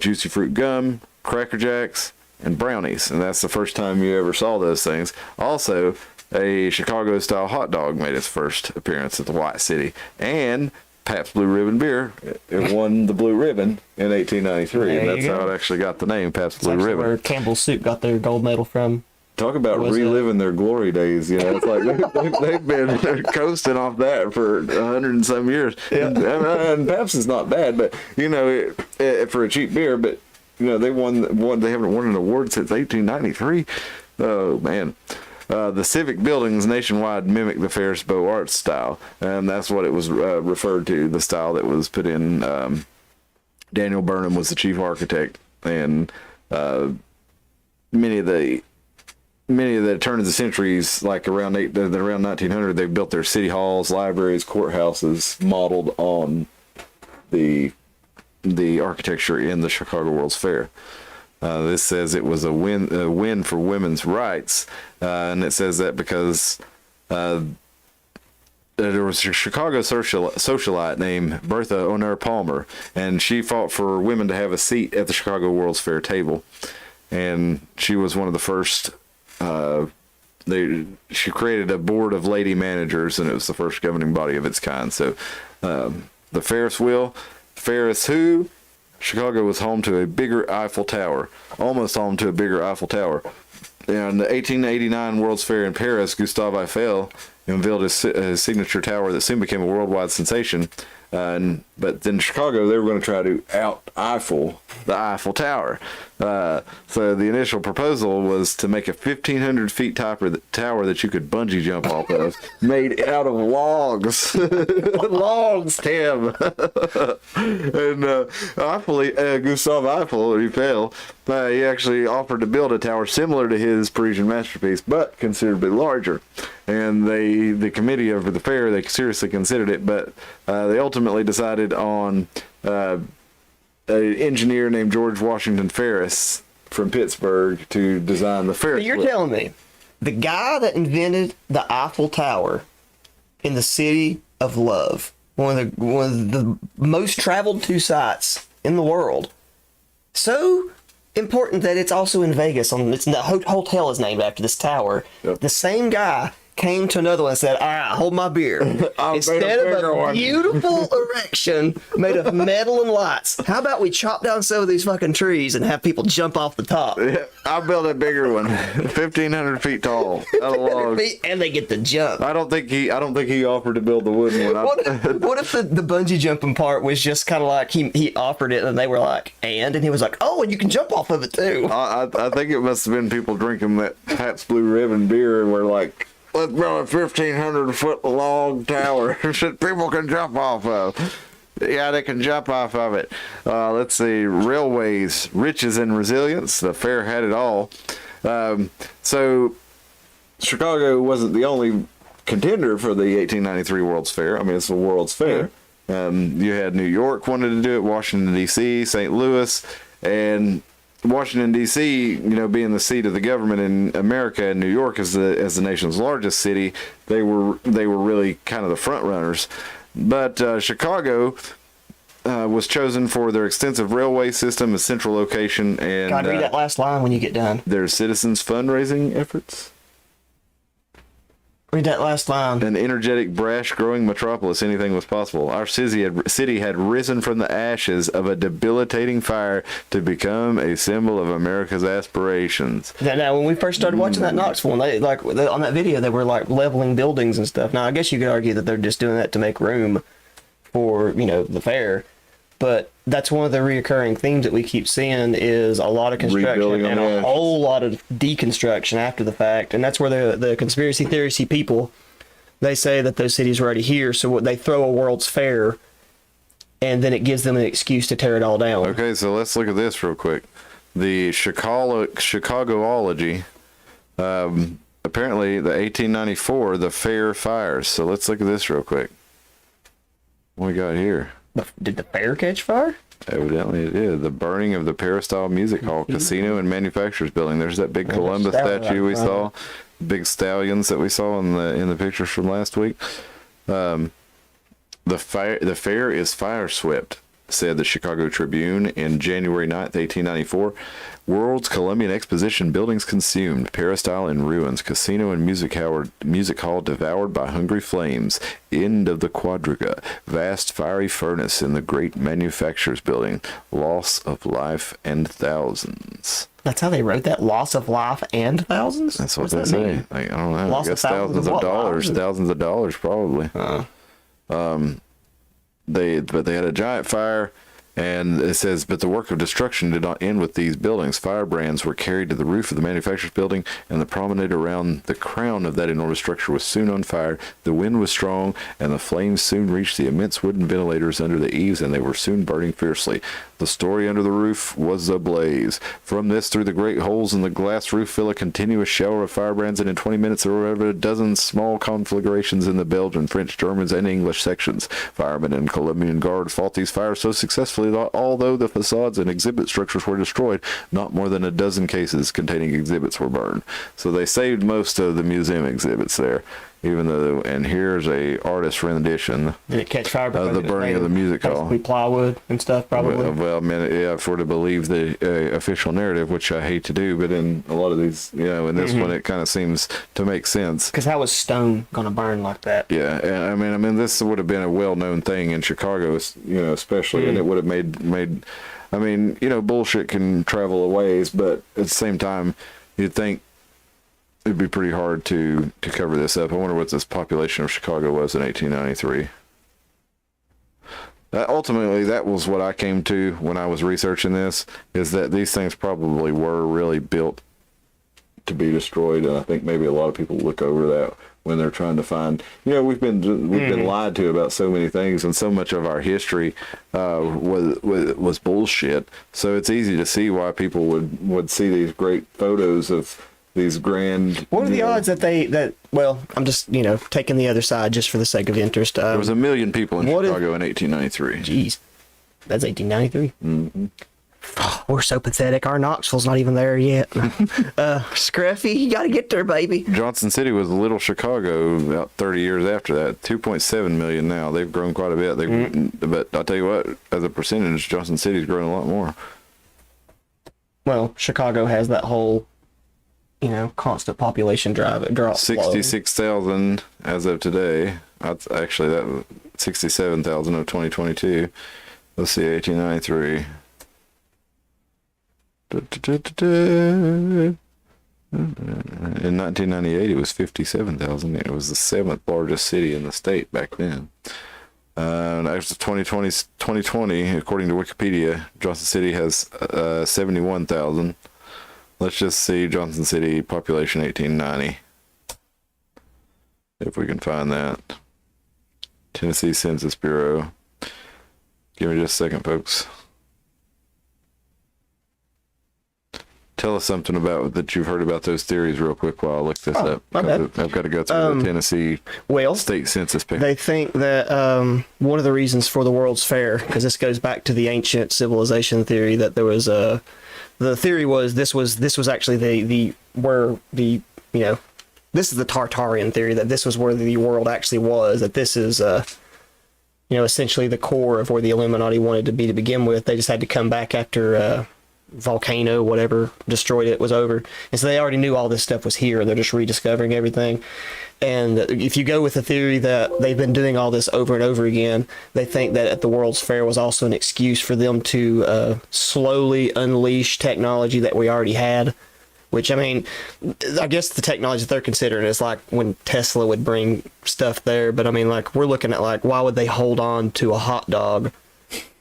juicy fruit gum, Cracker Jacks, and brownies, and that's the first time you ever saw those things. Also, a Chicago-style hot dog made its first appearance at the White City, and Pabst Blue Ribbon beer. It won the Blue Ribbon in 1893, There and you that's go. how it actually got the name Pabst Blue That's Ribbon. where Campbell's Soup got their gold medal from. Talk about Was reliving their glory days. You know, it's like they've been coasting off that for 100 and some years. Yeah. And Pabst is not bad, but you know, for a cheap beer, but you know, they won. They haven't won an award since 1893. Oh man. The civic buildings nationwide mimic the Ferris Bow art style, and that's what it was referred to. The style that was put in. Daniel Burnham was the chief architect, and many of the turn of the centuries, like around 1900, they built their city halls, libraries, courthouses modeled on the architecture in the Chicago World's Fair. This says it was a win for women's rights, and it says that because there was a Chicago socialite named Bertha Honor Palmer, and she fought for women to have a seat at the Chicago World's Fair table, and she was one of the first. She created a board of lady managers, and it was the first governing body of its kind. So, the Ferris wheel, Ferris who? Chicago was home to a bigger Eiffel Tower, almost home to a bigger Eiffel Tower. In the 1889 World's Fair in Paris, Gustave Eiffel unveiled his signature tower that soon became a worldwide sensation. But then in Chicago, they were going to try to out-Eiffel the Eiffel Tower. So the initial proposal was to make a 1,500 feet tower that you could bungee jump off of, made out of logs. Logs, Tim. And Gustave Eiffel, he actually offered to build a tower similar to his Parisian masterpiece, but considerably larger. And the committee over the fair, they seriously considered it, but they ultimately decided on an engineer named George Washington Ferris from Pittsburgh to design the Ferris You're wheel. telling me the guy that invented the Eiffel Tower in the city of love, one of the most traveled to sites in the world, so important that it's also in Vegas. The hotel is named after this tower. Yep. The same guy came to another one and said, all right, hold my beer. Instead of a beautiful erection made of metal and lights, how about we chop down some of these fucking trees and have people jump off the top? I'll build a bigger one, 1,500 feet tall. And they get the jump. I don't think he offered to build the wooden one. What if the bungee jumping part was just kind of like he offered it and they were like, and he was like, oh, and you can jump off of it too. I think it must have been people drinking that Pabst Blue Ribbon beer and were like, let's build a 1,500 foot long tower that people can jump off of. Yeah, they can jump off of it. Let's see, railways, riches and resilience. The fair had it all. So Chicago wasn't the only contender for the 1893 World's Fair. I mean, it's the World's Fair. You had New York wanted to do it, Washington, D.C., St. Louis, and Washington, D.C., being the seat of the government in America, and New York as the nation's largest city, they were really kind of the front runners. But Chicago was chosen for their extensive railway system, a central location, and God, read that last line when you get done. Their citizens' fundraising efforts. Read that last line. An energetic, brash, growing metropolis, anything was possible. Our city had risen from the ashes of a debilitating fire to become a symbol of America's aspirations. Now, when we first started watching that Knoxville, on that video, they were like leveling buildings and stuff. Now, I guess you could argue that they're just doing that to make room for, the fair. But that's one of the reoccurring themes that we keep seeing is a lot of construction and a whole lot of deconstruction after the fact. And that's where the conspiracy theory people, they say that those cities are already here. So they throw a World's Fair and then it gives them an excuse to tear it all down. Okay, so let's look at this real quick. The Chicagoology, apparently the 1894, the fair fires. So let's look at this real quick. What we got here? Did the fair catch fire? Evidently it did. The burning of the Peristyle Music Hall, Casino, and Manufacturers Building. There's that big Columbus statue we saw. Big stallions that we saw in the pictures from last week. The fair is fire swept, said the Chicago Tribune in January 9th, 1894. World's Columbian Exposition buildings consumed, Peristyle in ruins, casino and music hall devoured by hungry flames, end of the quadriga, vast fiery furnace in the great manufacturers building, loss of life and thousands. That's how they wrote that, loss of life and thousands? That's what they say. I don't know. Loss I guess of thousands of dollars. Thousands of dollars, probably. They had a giant fire, and it says, but the work of destruction did not end with these buildings. Firebrands were carried to the roof of the manufacturer's building, and the promenade around the crown of that enormous structure was soon on fire. The wind was strong, and the flames soon reached the immense wooden ventilators under the eaves, and they were soon burning fiercely. The story under the roof was ablaze. From this, through the great holes in the glass roof, fell a continuous shower of firebrands, and in 20 minutes there were over a dozen small conflagrations in the Belgian, French, Germans, and English sections. Firemen and Colombian guards fought these fires so successfully that although the facades and exhibit structures were destroyed, not more than a dozen cases containing exhibits were burned. So they saved most of the museum exhibits there. Even though, and here's a artist rendition. Did it catch fire? Of the burning of the music hall. Basically plywood and stuff, probably. Well, I mean, yeah, if we're to believe the official narrative, which I hate to do, but in a lot of these, in this one, it kind of seems to make sense. Because how was stone going to burn like that? Yeah, and I mean, this would have been a well-known thing in Chicago, especially, and it would have made. I mean, bullshit can travel a ways, but at the same time, you'd think it'd be pretty hard to cover this up. I wonder what this population of Chicago was in 1893. Ultimately, that was what I came to when I was researching this, is that these things probably were really built to be destroyed, and I think maybe a lot of people look over that when they're trying to find. We've been lied to about so many things, and so much of our history was bullshit. So it's easy to see why people would see these great photos of these grand. What are the odds that well, I'm just taking the other side just for the sake of interest. There was 1 million people in Chicago in 1893. Jeez, that's 1893. Mm-hmm. Oh, we're so pathetic. Our Knoxville's not even there yet. Scruffy, you got to get there, baby. Johnson City was Little Chicago about 30 years after that. 2.7 million now. They've grown quite a bit. But I'll tell you what, as a percentage, Johnson City's grown a lot more. Well, Chicago has that whole constant population drop. 66,000 as of today. That's actually that 67,000 of 2022. Let's see, 1893. In 1998, it was 57,000. It was the 7th largest city in the state back then. After 2020, according to Wikipedia, Johnson City has 71,000. Let's just see Johnson City population 1890. If we can find that. Tennessee Census Bureau. Give me just a second, folks. Tell us something about that you've heard about those theories real quick while I look this up. My bad. I've got to go through the Tennessee state census page. They think that one of the reasons for the World's Fair, because this goes back to the ancient civilization theory, that there was the theory was this was actually this is the Tartarian theory, that this was where the world actually was, that this is essentially the core of where the Illuminati wanted to be to begin with. They just had to come back after volcano, whatever, destroyed it, was over. And so they already knew all this stuff was here. They're just rediscovering everything. And if you go with the theory that they've been doing all this over and over again, they think that at the World's Fair was also an excuse for them to slowly unleash technology that we already had. Which, I mean, I guess the technology that they're considering is like when Tesla would bring stuff there. But I mean, like, we're looking at like, why would they hold on to a hot dog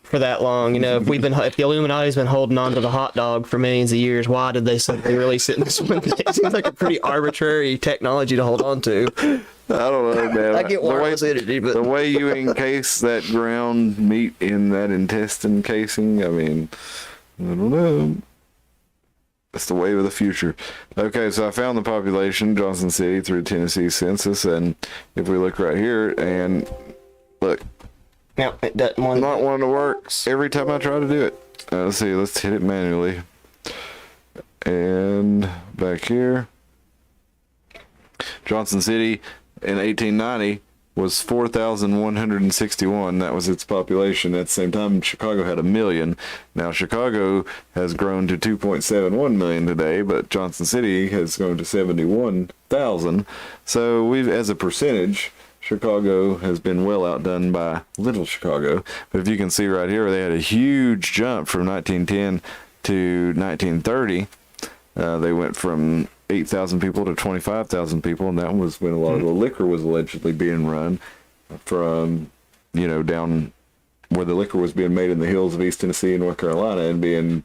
for that long? If the Illuminati's been holding on to the hot dog for millions of years, why did they suddenly release it in this one day? It seems like a pretty arbitrary technology to hold on to. I don't know, man. I get wireless energy, but the way you encase that ground meat in that intestine casing, I mean, I don't know. That's the wave of the future. Okay, so I found the population, Johnson City, through Tennessee Census, and if we look right here, and look, no, it doesn't want not wanting to work every time I try to do it. Let's see, let's hit it manually. And back here, Johnson City in 1890 was 4,161. That was its population. At the same time, Chicago had 1 million. Now, Chicago has grown to 2.71 million today, but Johnson City has grown to 71,000. So we've, as a percentage, Chicago has been well outdone by Little Chicago. But if you can see right here, they had a huge jump from 1910 to 1930. They went from 8,000 people to 25,000 people, and that was when a lot of the liquor was allegedly being run from, down where the liquor was being made in the hills of East Tennessee and North Carolina and being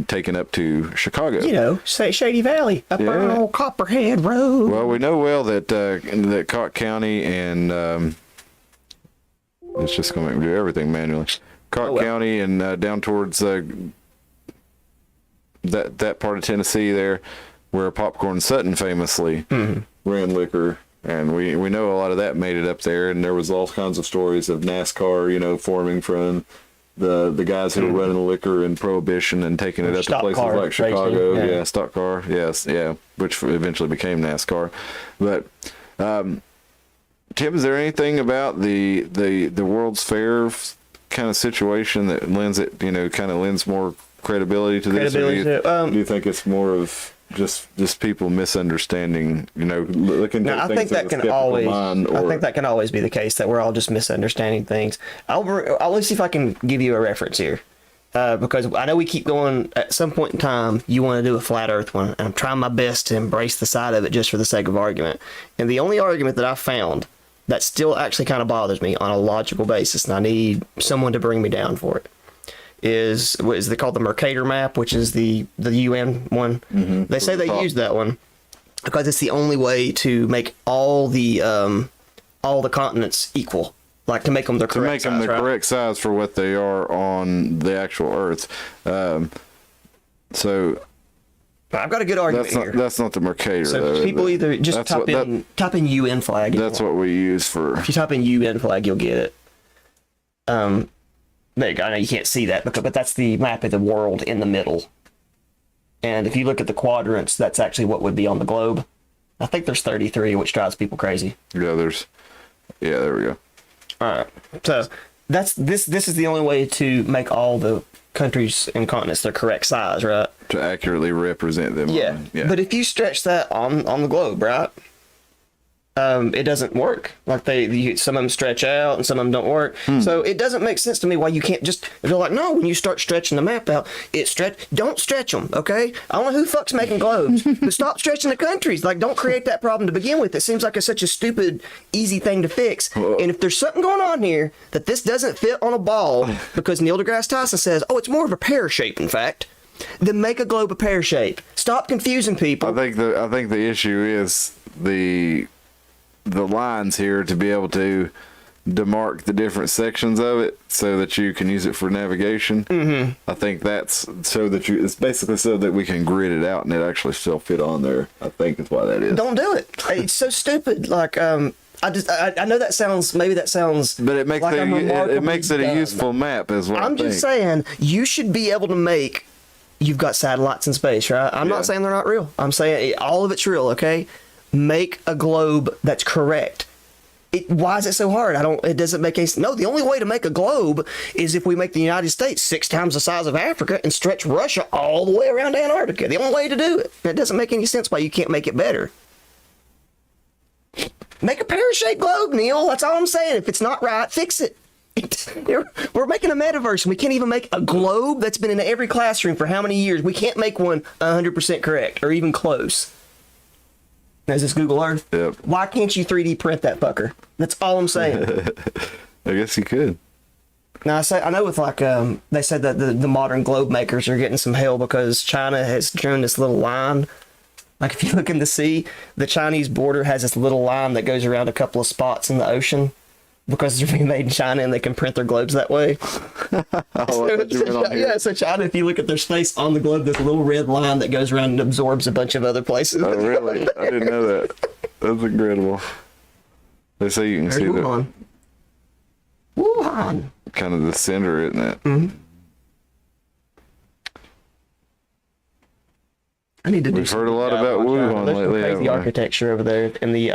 taken up to Chicago. Say Shady Valley, up on old Copperhead Road. Well, we know well that Cocke County and it's just going to do everything manually. Cocke County and down towards that part of Tennessee there, where Popcorn Sutton famously ran liquor, and we know a lot of that made it up there, and there was all kinds of stories of NASCAR, forming from the guys who were running the liquor in Prohibition and taking it up to places like Chicago. Stock car, which eventually became NASCAR. But Tim, is there anything about the World's Fair kind of situation that lends it, kind of lends more credibility to this? Or do you think it's more of just people misunderstanding, looking at things with a skeptical mind? I think that can always be the case, that we're all just misunderstanding things. Let's see if I can give you a reference here, because I know we keep going. At some point in time, you want to do a flat Earth one, and I'm trying my best to embrace the side of it just for the sake of argument. And the only argument that I found that still actually kind of bothers me on a logical basis, and I need someone to bring me down for it, is what is they called the Mercator map, which is the UN one. They say they use that one because it's the only way to make all the continents equal, like to make them the correct size. To make them the correct size for what they are on the actual Earth. So I've got a good argument here. That's not the Mercator. So people either just type in UN flag. That's what we use for. If you type in UN flag, you'll get it. There you go. I know you can't see that, but that's the map of the world in the middle. And if you look at the quadrants, that's actually what would be on the globe. I think there's 33, which drives people crazy. Yeah, there we go. All right. So this is the only way to make all the countries and continents their correct size, right? To accurately represent them. Yeah. But if you stretch that on the globe, right? It doesn't work. Like some of them stretch out and some of them don't work. So it doesn't make sense to me why you can't just. They're like, no, when you start stretching the map out, don't stretch them, okay? I don't know who fuck's making globes, but stop stretching the countries. Like, don't create that problem to begin with. It seems like it's such a stupid, easy thing to fix. And if there's something going on here that this doesn't fit on a ball because Neil deGrasse Tyson says, oh, it's more of a pear shape, in fact, then make a globe a pear shape. Stop confusing people. I think the issue is the lines here to be able to demark the different sections of it so that you can use it for navigation. I think that's so that it's basically so that we can grid it out and it actually still fit on there. I think is why that is. Don't do it. It's so stupid. Like, I know that sounds, but it makes like it makes it a useful map as well. I'm just saying you should be able to make. You've got satellites in space, right? I'm not saying they're not real. I'm saying all of it's real. Okay, make a globe that's correct. Why is it so hard? It doesn't make any sense. No, the only way to make a globe is if we make the United States 6 times the size of Africa and stretch Russia all the way around Antarctica. The only way to do it. It doesn't make any sense why you can't make it better. Make a pear-shaped globe, Neil. That's all I'm saying. If it's not right, fix it. We're making a metaverse and we can't even make a globe that's been in every classroom for how many years? We can't make one 100% correct or even close. Is this Google Earth? Yep. Why can't you 3D print that fucker? That's all I'm saying. I guess you could. Now, I know with like, they said that the modern globe makers are getting some hell because China has drawn this little line. Like if you look in the sea, the Chinese border has this little line that goes around a couple of spots in the ocean because they're being made in China and they can print their globes that way. So China, if you look at their space on the globe, there's a little red line that goes around and absorbs a bunch of other places. Oh, really? I didn't know that. That's incredible. They say you can see Wuhan. Wuhan. Kind of the center, isn't it? Mm-hmm. I need to do. We've heard a lot about Wuhan lately. Crazy architecture over there in the.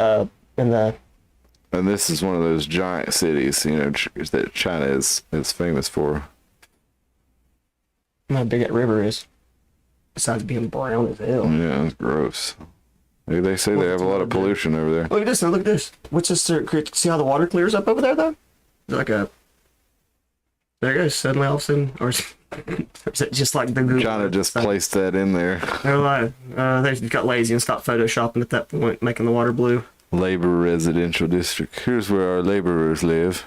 And this is one of those giant cities, that China is famous for. How big that river is. Besides being brown as hell. Yeah, it's gross. They say they have a lot of pollution over there. Look at this. Now look at this. What's this? See how the water clears up over there, though? It's like a. There it goes. Suddenly, all of a sudden, or is it just like the Google? China just placed that in there. They're like, they got lazy and stopped photoshopping at that point, making the water blue. Labor residential district. Here's where our laborers live.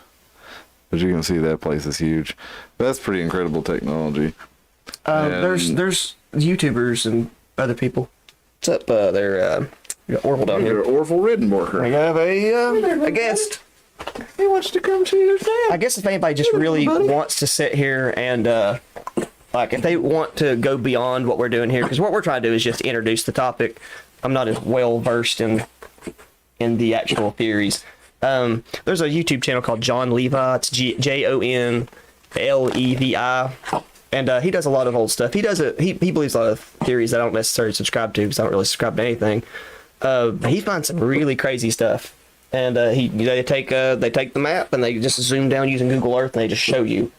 As you can see, that place is huge. That's pretty incredible technology. There's YouTubers and other people. What's up there? You got Orville down here. Orville Riddenborker. We have a guest. He wants to come see your dad. I guess if anybody just really wants to sit here and like if they want to go beyond what we're doing here, because what we're trying to do is just introduce the topic. I'm not as well versed in the actual theories. There's a YouTube channel called John Levi. It's JONLEVI, and he does a lot of old stuff. He believes a lot of theories I don't necessarily subscribe to because I don't really subscribe to anything. But he finds some really crazy stuff, and they take the map and they just zoom down using Google Earth and they just show you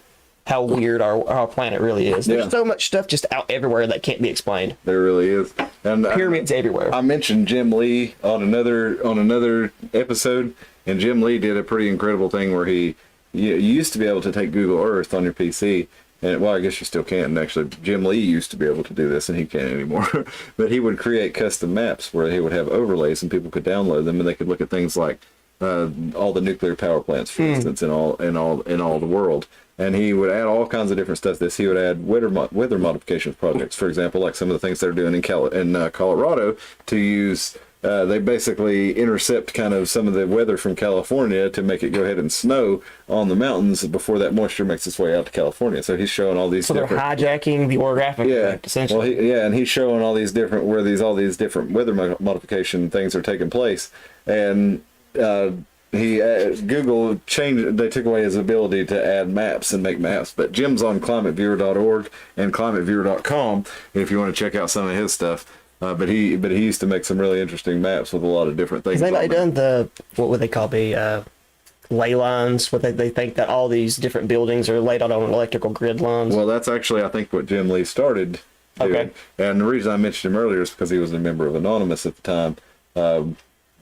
how weird our planet really is. There's so much stuff just out everywhere that can't be explained. There really is. And pyramids everywhere. I mentioned Jim Lee on another episode, and Jim Lee did a pretty incredible thing where you used to be able to take Google Earth on your PC, and well, I guess you still can. Actually, Jim Lee used to be able to do this, and he can't anymore. But he would create custom maps where he would have overlays, and people could download them, and they could look at things like all the nuclear power plants, for instance, in all the world. And he would add all kinds of different stuff. He would add weather modification projects, for example, like some of the things they're doing in Colorado to use. They basically intercept kind of some of the weather from California to make it go ahead and snow on the mountains before that moisture makes its way out to California. So he's showing all these. So they're hijacking the orographic effect, essentially. Well, and he's showing all these different all these different weather modification things are taking place, and. Google changed. They took away his ability to add maps and make maps. But Jim's on climateviewer.org and climateviewer.com if you want to check out some of his stuff. But he used to make some really interesting maps with a lot of different things. Has anybody done what would they call ley lines. What they think that all these different buildings are laid out on electrical grid lines. Well, that's actually, I think, what Jim Lee started doing. Okay. And the reason I mentioned him earlier is because he was a member of Anonymous at the time.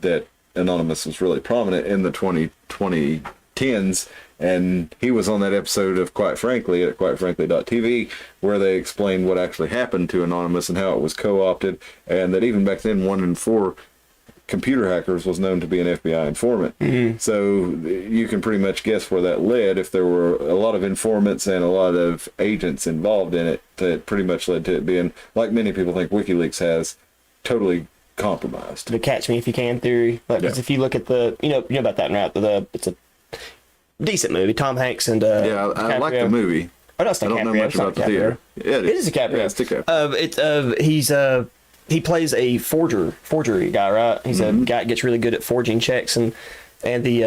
That Anonymous was really prominent in the 2010s. And he was on that episode of Quite Frankly at quitefrankly.tv, where they explained what actually happened to Anonymous and how it was co-opted, and that even back then 1 in 4 computer hackers was known to be an FBI informant. So you can pretty much guess where that led. If there were a lot of informants and a lot of agents involved in it, that pretty much led to it being, like many people think WikiLeaks has, totally compromised. The catch me if you can theory. Like, 'cause if you look at the, you know about that, right? It's a decent movie. Tom Hanks and yeah, I like the movie. Oh, no, it's I don't know much about the theater. Yeah, it is DiCaprio. Yeah, it's DiCaprio. He plays a forgery guy, right? He's a guy that gets really good at forging checks, and the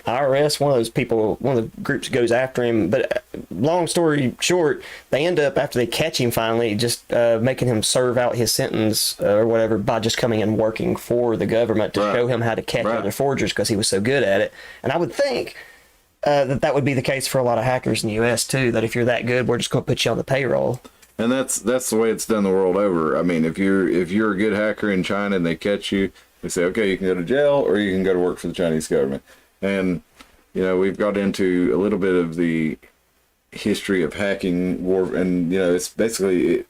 IRS, one of those people, one of the groups goes after him. But long story short, they end up, after they catch him finally, just making him serve out his sentence or whatever by just coming and working for the government to show him how to catch other forgers because he was so good at it. And I would think that would be the case for a lot of hackers in the U.S. too. That if you're that good, we're just going to put you on the payroll. And that's the way it's done the world over. I mean, if you're a good hacker in China and they catch you, they say, okay, you can go to jail or you can go to work for the Chinese government. And we've got into a little bit of the history of hacking war, and it's basically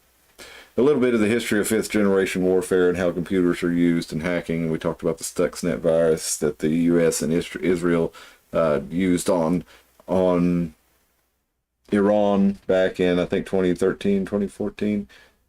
a little bit of the history of 5th generation warfare and how computers are used in hacking. And we talked about the Stuxnet virus that the U.S. and Israel used on Iran back in, I think, 2013, 2014.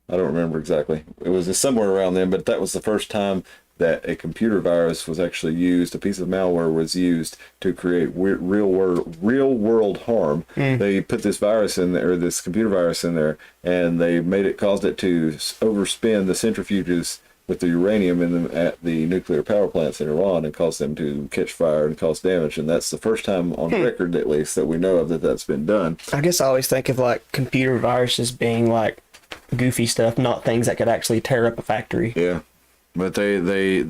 I don't remember exactly. It was just somewhere around then, but that was the first time that a computer virus was actually used, a piece of malware was used to create real world harm. They put this virus in there, this computer virus in there, and they caused it to overspin the centrifuges with the uranium in them at the nuclear power plants in Iran and caused them to catch fire and cause damage. And that's the first time on record, at least, that we know of that's been done. I guess I always think of like computer viruses being like goofy stuff, not things that could actually tear up a factory. Yeah, but they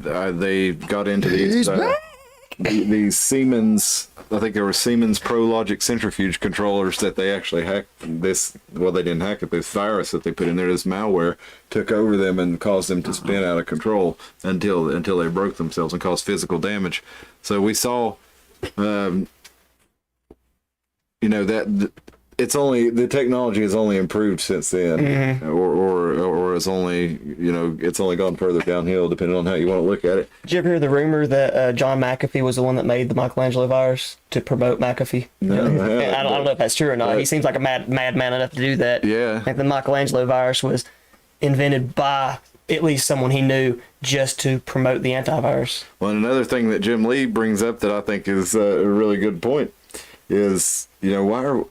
got into these Siemens. I think there were Siemens ProLogic centrifuge controllers that they actually hacked this. Well, they didn't hack it. This virus that they put in there, this malware, took over them and caused them to spin out of control until they broke themselves and caused physical damage. So we saw, that it's only, the technology has only improved since then, or it's only, it's only gone further downhill depending on how you want to look at it. Did you ever hear the rumor that John McAfee was the one that made the Michelangelo virus to promote McAfee? No, I don't know if that's true or not. He seems like a madman enough to do that. Yeah. I think the Michelangelo virus was invented by at least someone he knew just to promote the antivirus. Well, and another thing that Jim Lee brings up that I think is a really good point is, why are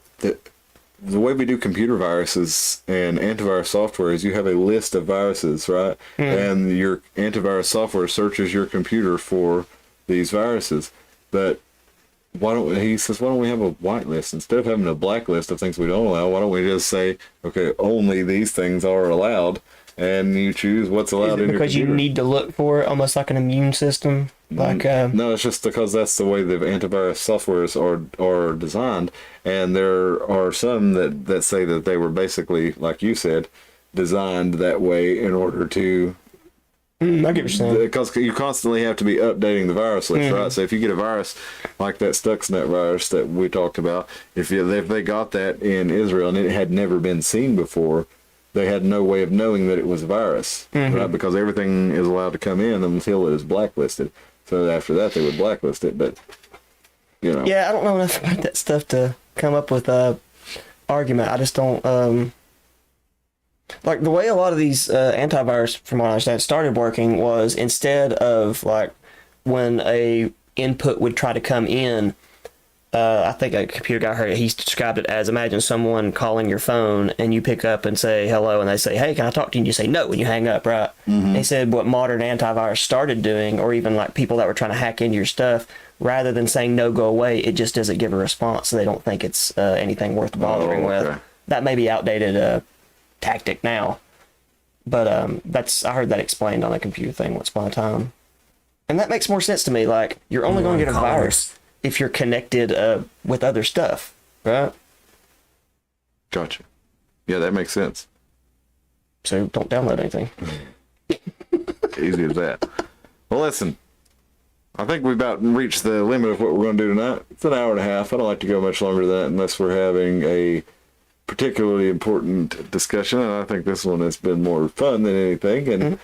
the way we do computer viruses and antivirus software is you have a list of viruses, right? And your antivirus software searches your computer for these viruses. But why don't we have a whitelist instead of having a blacklist of things we don't allow? Why don't we just say, okay, only these things are allowed, and you choose what's allowed in your computer? Because you need to look for it, almost like an immune system. No, it's just because that's the way the antivirus softwares are designed, and there are some that say that they were basically, like you said, designed that way in order to. I get what you're saying. Because you constantly have to be updating the virus list, right? So if you get a virus like that Stuxnet virus that we talked about, if they got that in Israel and it had never been seen before, they had no way of knowing that it was a virus, right? Because everything is allowed to come in until it is blacklisted. So after that, they would blacklist it. But yeah, I don't know enough about that stuff to come up with a argument. I just don't like the way a lot of these antivirus, from what I understand, started working was instead of like when a input would try to come in. I think a computer guy heard it. He described it as, imagine someone calling your phone and you pick up and say hello, and they say, hey, can I talk to you? And you say no when you hang up, right? They said what modern antivirus started doing, or even like people that were trying to hack into your stuff, rather than saying no, go away, it just doesn't give a response, so they don't think it's anything worth bothering with. That may be outdated tactic now, but I heard that explained on a computer thing once upon a time, and that makes more sense to me. Like, you're only going to get a virus if you're connected with other stuff, right? Gotcha. Yeah, that makes sense. So don't download anything. Easy as that. Well, listen, I think we about reached the limit of what we're going to do tonight. It's an hour and a half. I don't like to go much longer than that unless we're having a particularly important discussion, and I think this one has been more fun than anything, and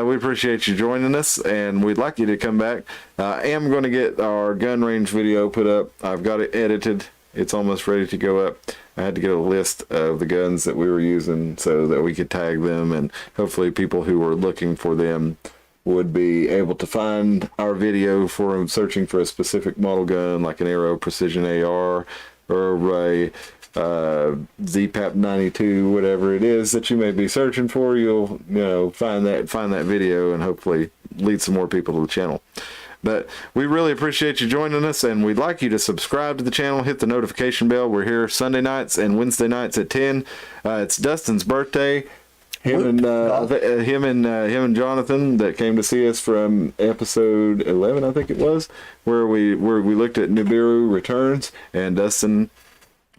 we appreciate you joining us, and we'd like you to come back. I am going to get our gun range video put up. I've got it edited. It's almost ready to go up. I had to get a list of the guns that we were using so that we could tag them, and hopefully people who were looking for them would be able to find our video for them searching for a specific model gun, like an Aero Precision AR or a ZPAP 92, whatever it is that you may be searching for. You'll find that video and hopefully lead some more people to the channel. But we really appreciate you joining us, and we'd like you to subscribe to the channel, hit the notification bell. We're here Sunday nights and Wednesday nights at 10. It's Dustin's birthday. Him and Jonathan that came to see us from episode 11, I think it was, where we looked at Nibiru Returns, and Dustin.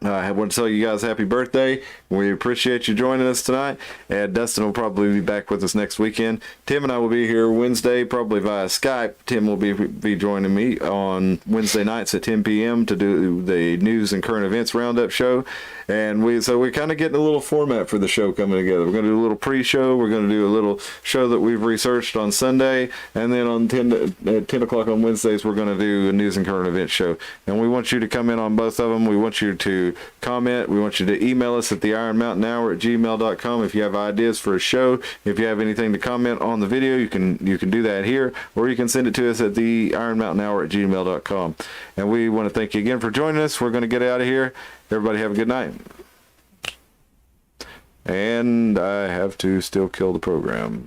I want to tell you guys happy birthday. We appreciate you joining us tonight, and Dustin will probably be back with us next weekend. Tim and I will be here Wednesday, probably via Skype. Tim will be joining me on Wednesday nights at 10 p.m. to do the news and current events roundup show. And we're kind of getting a little format for the show coming together. We're going to do a little pre-show. We're going to do a little show that we've researched on Sunday, and then on 10 o'clock on Wednesdays, we're going to do a news and current events show. And we want you to come in on both of them. We want you to comment. We want you to email us at theironmountainhour@gmail.com if you have ideas for a show. If you have anything to comment on the video, you can do that here, or you can send it to us at theironmountainhour@gmail.com. And we want to thank you again for joining us. We're going to get out of here. Everybody have a good night. And I have to still kill the program.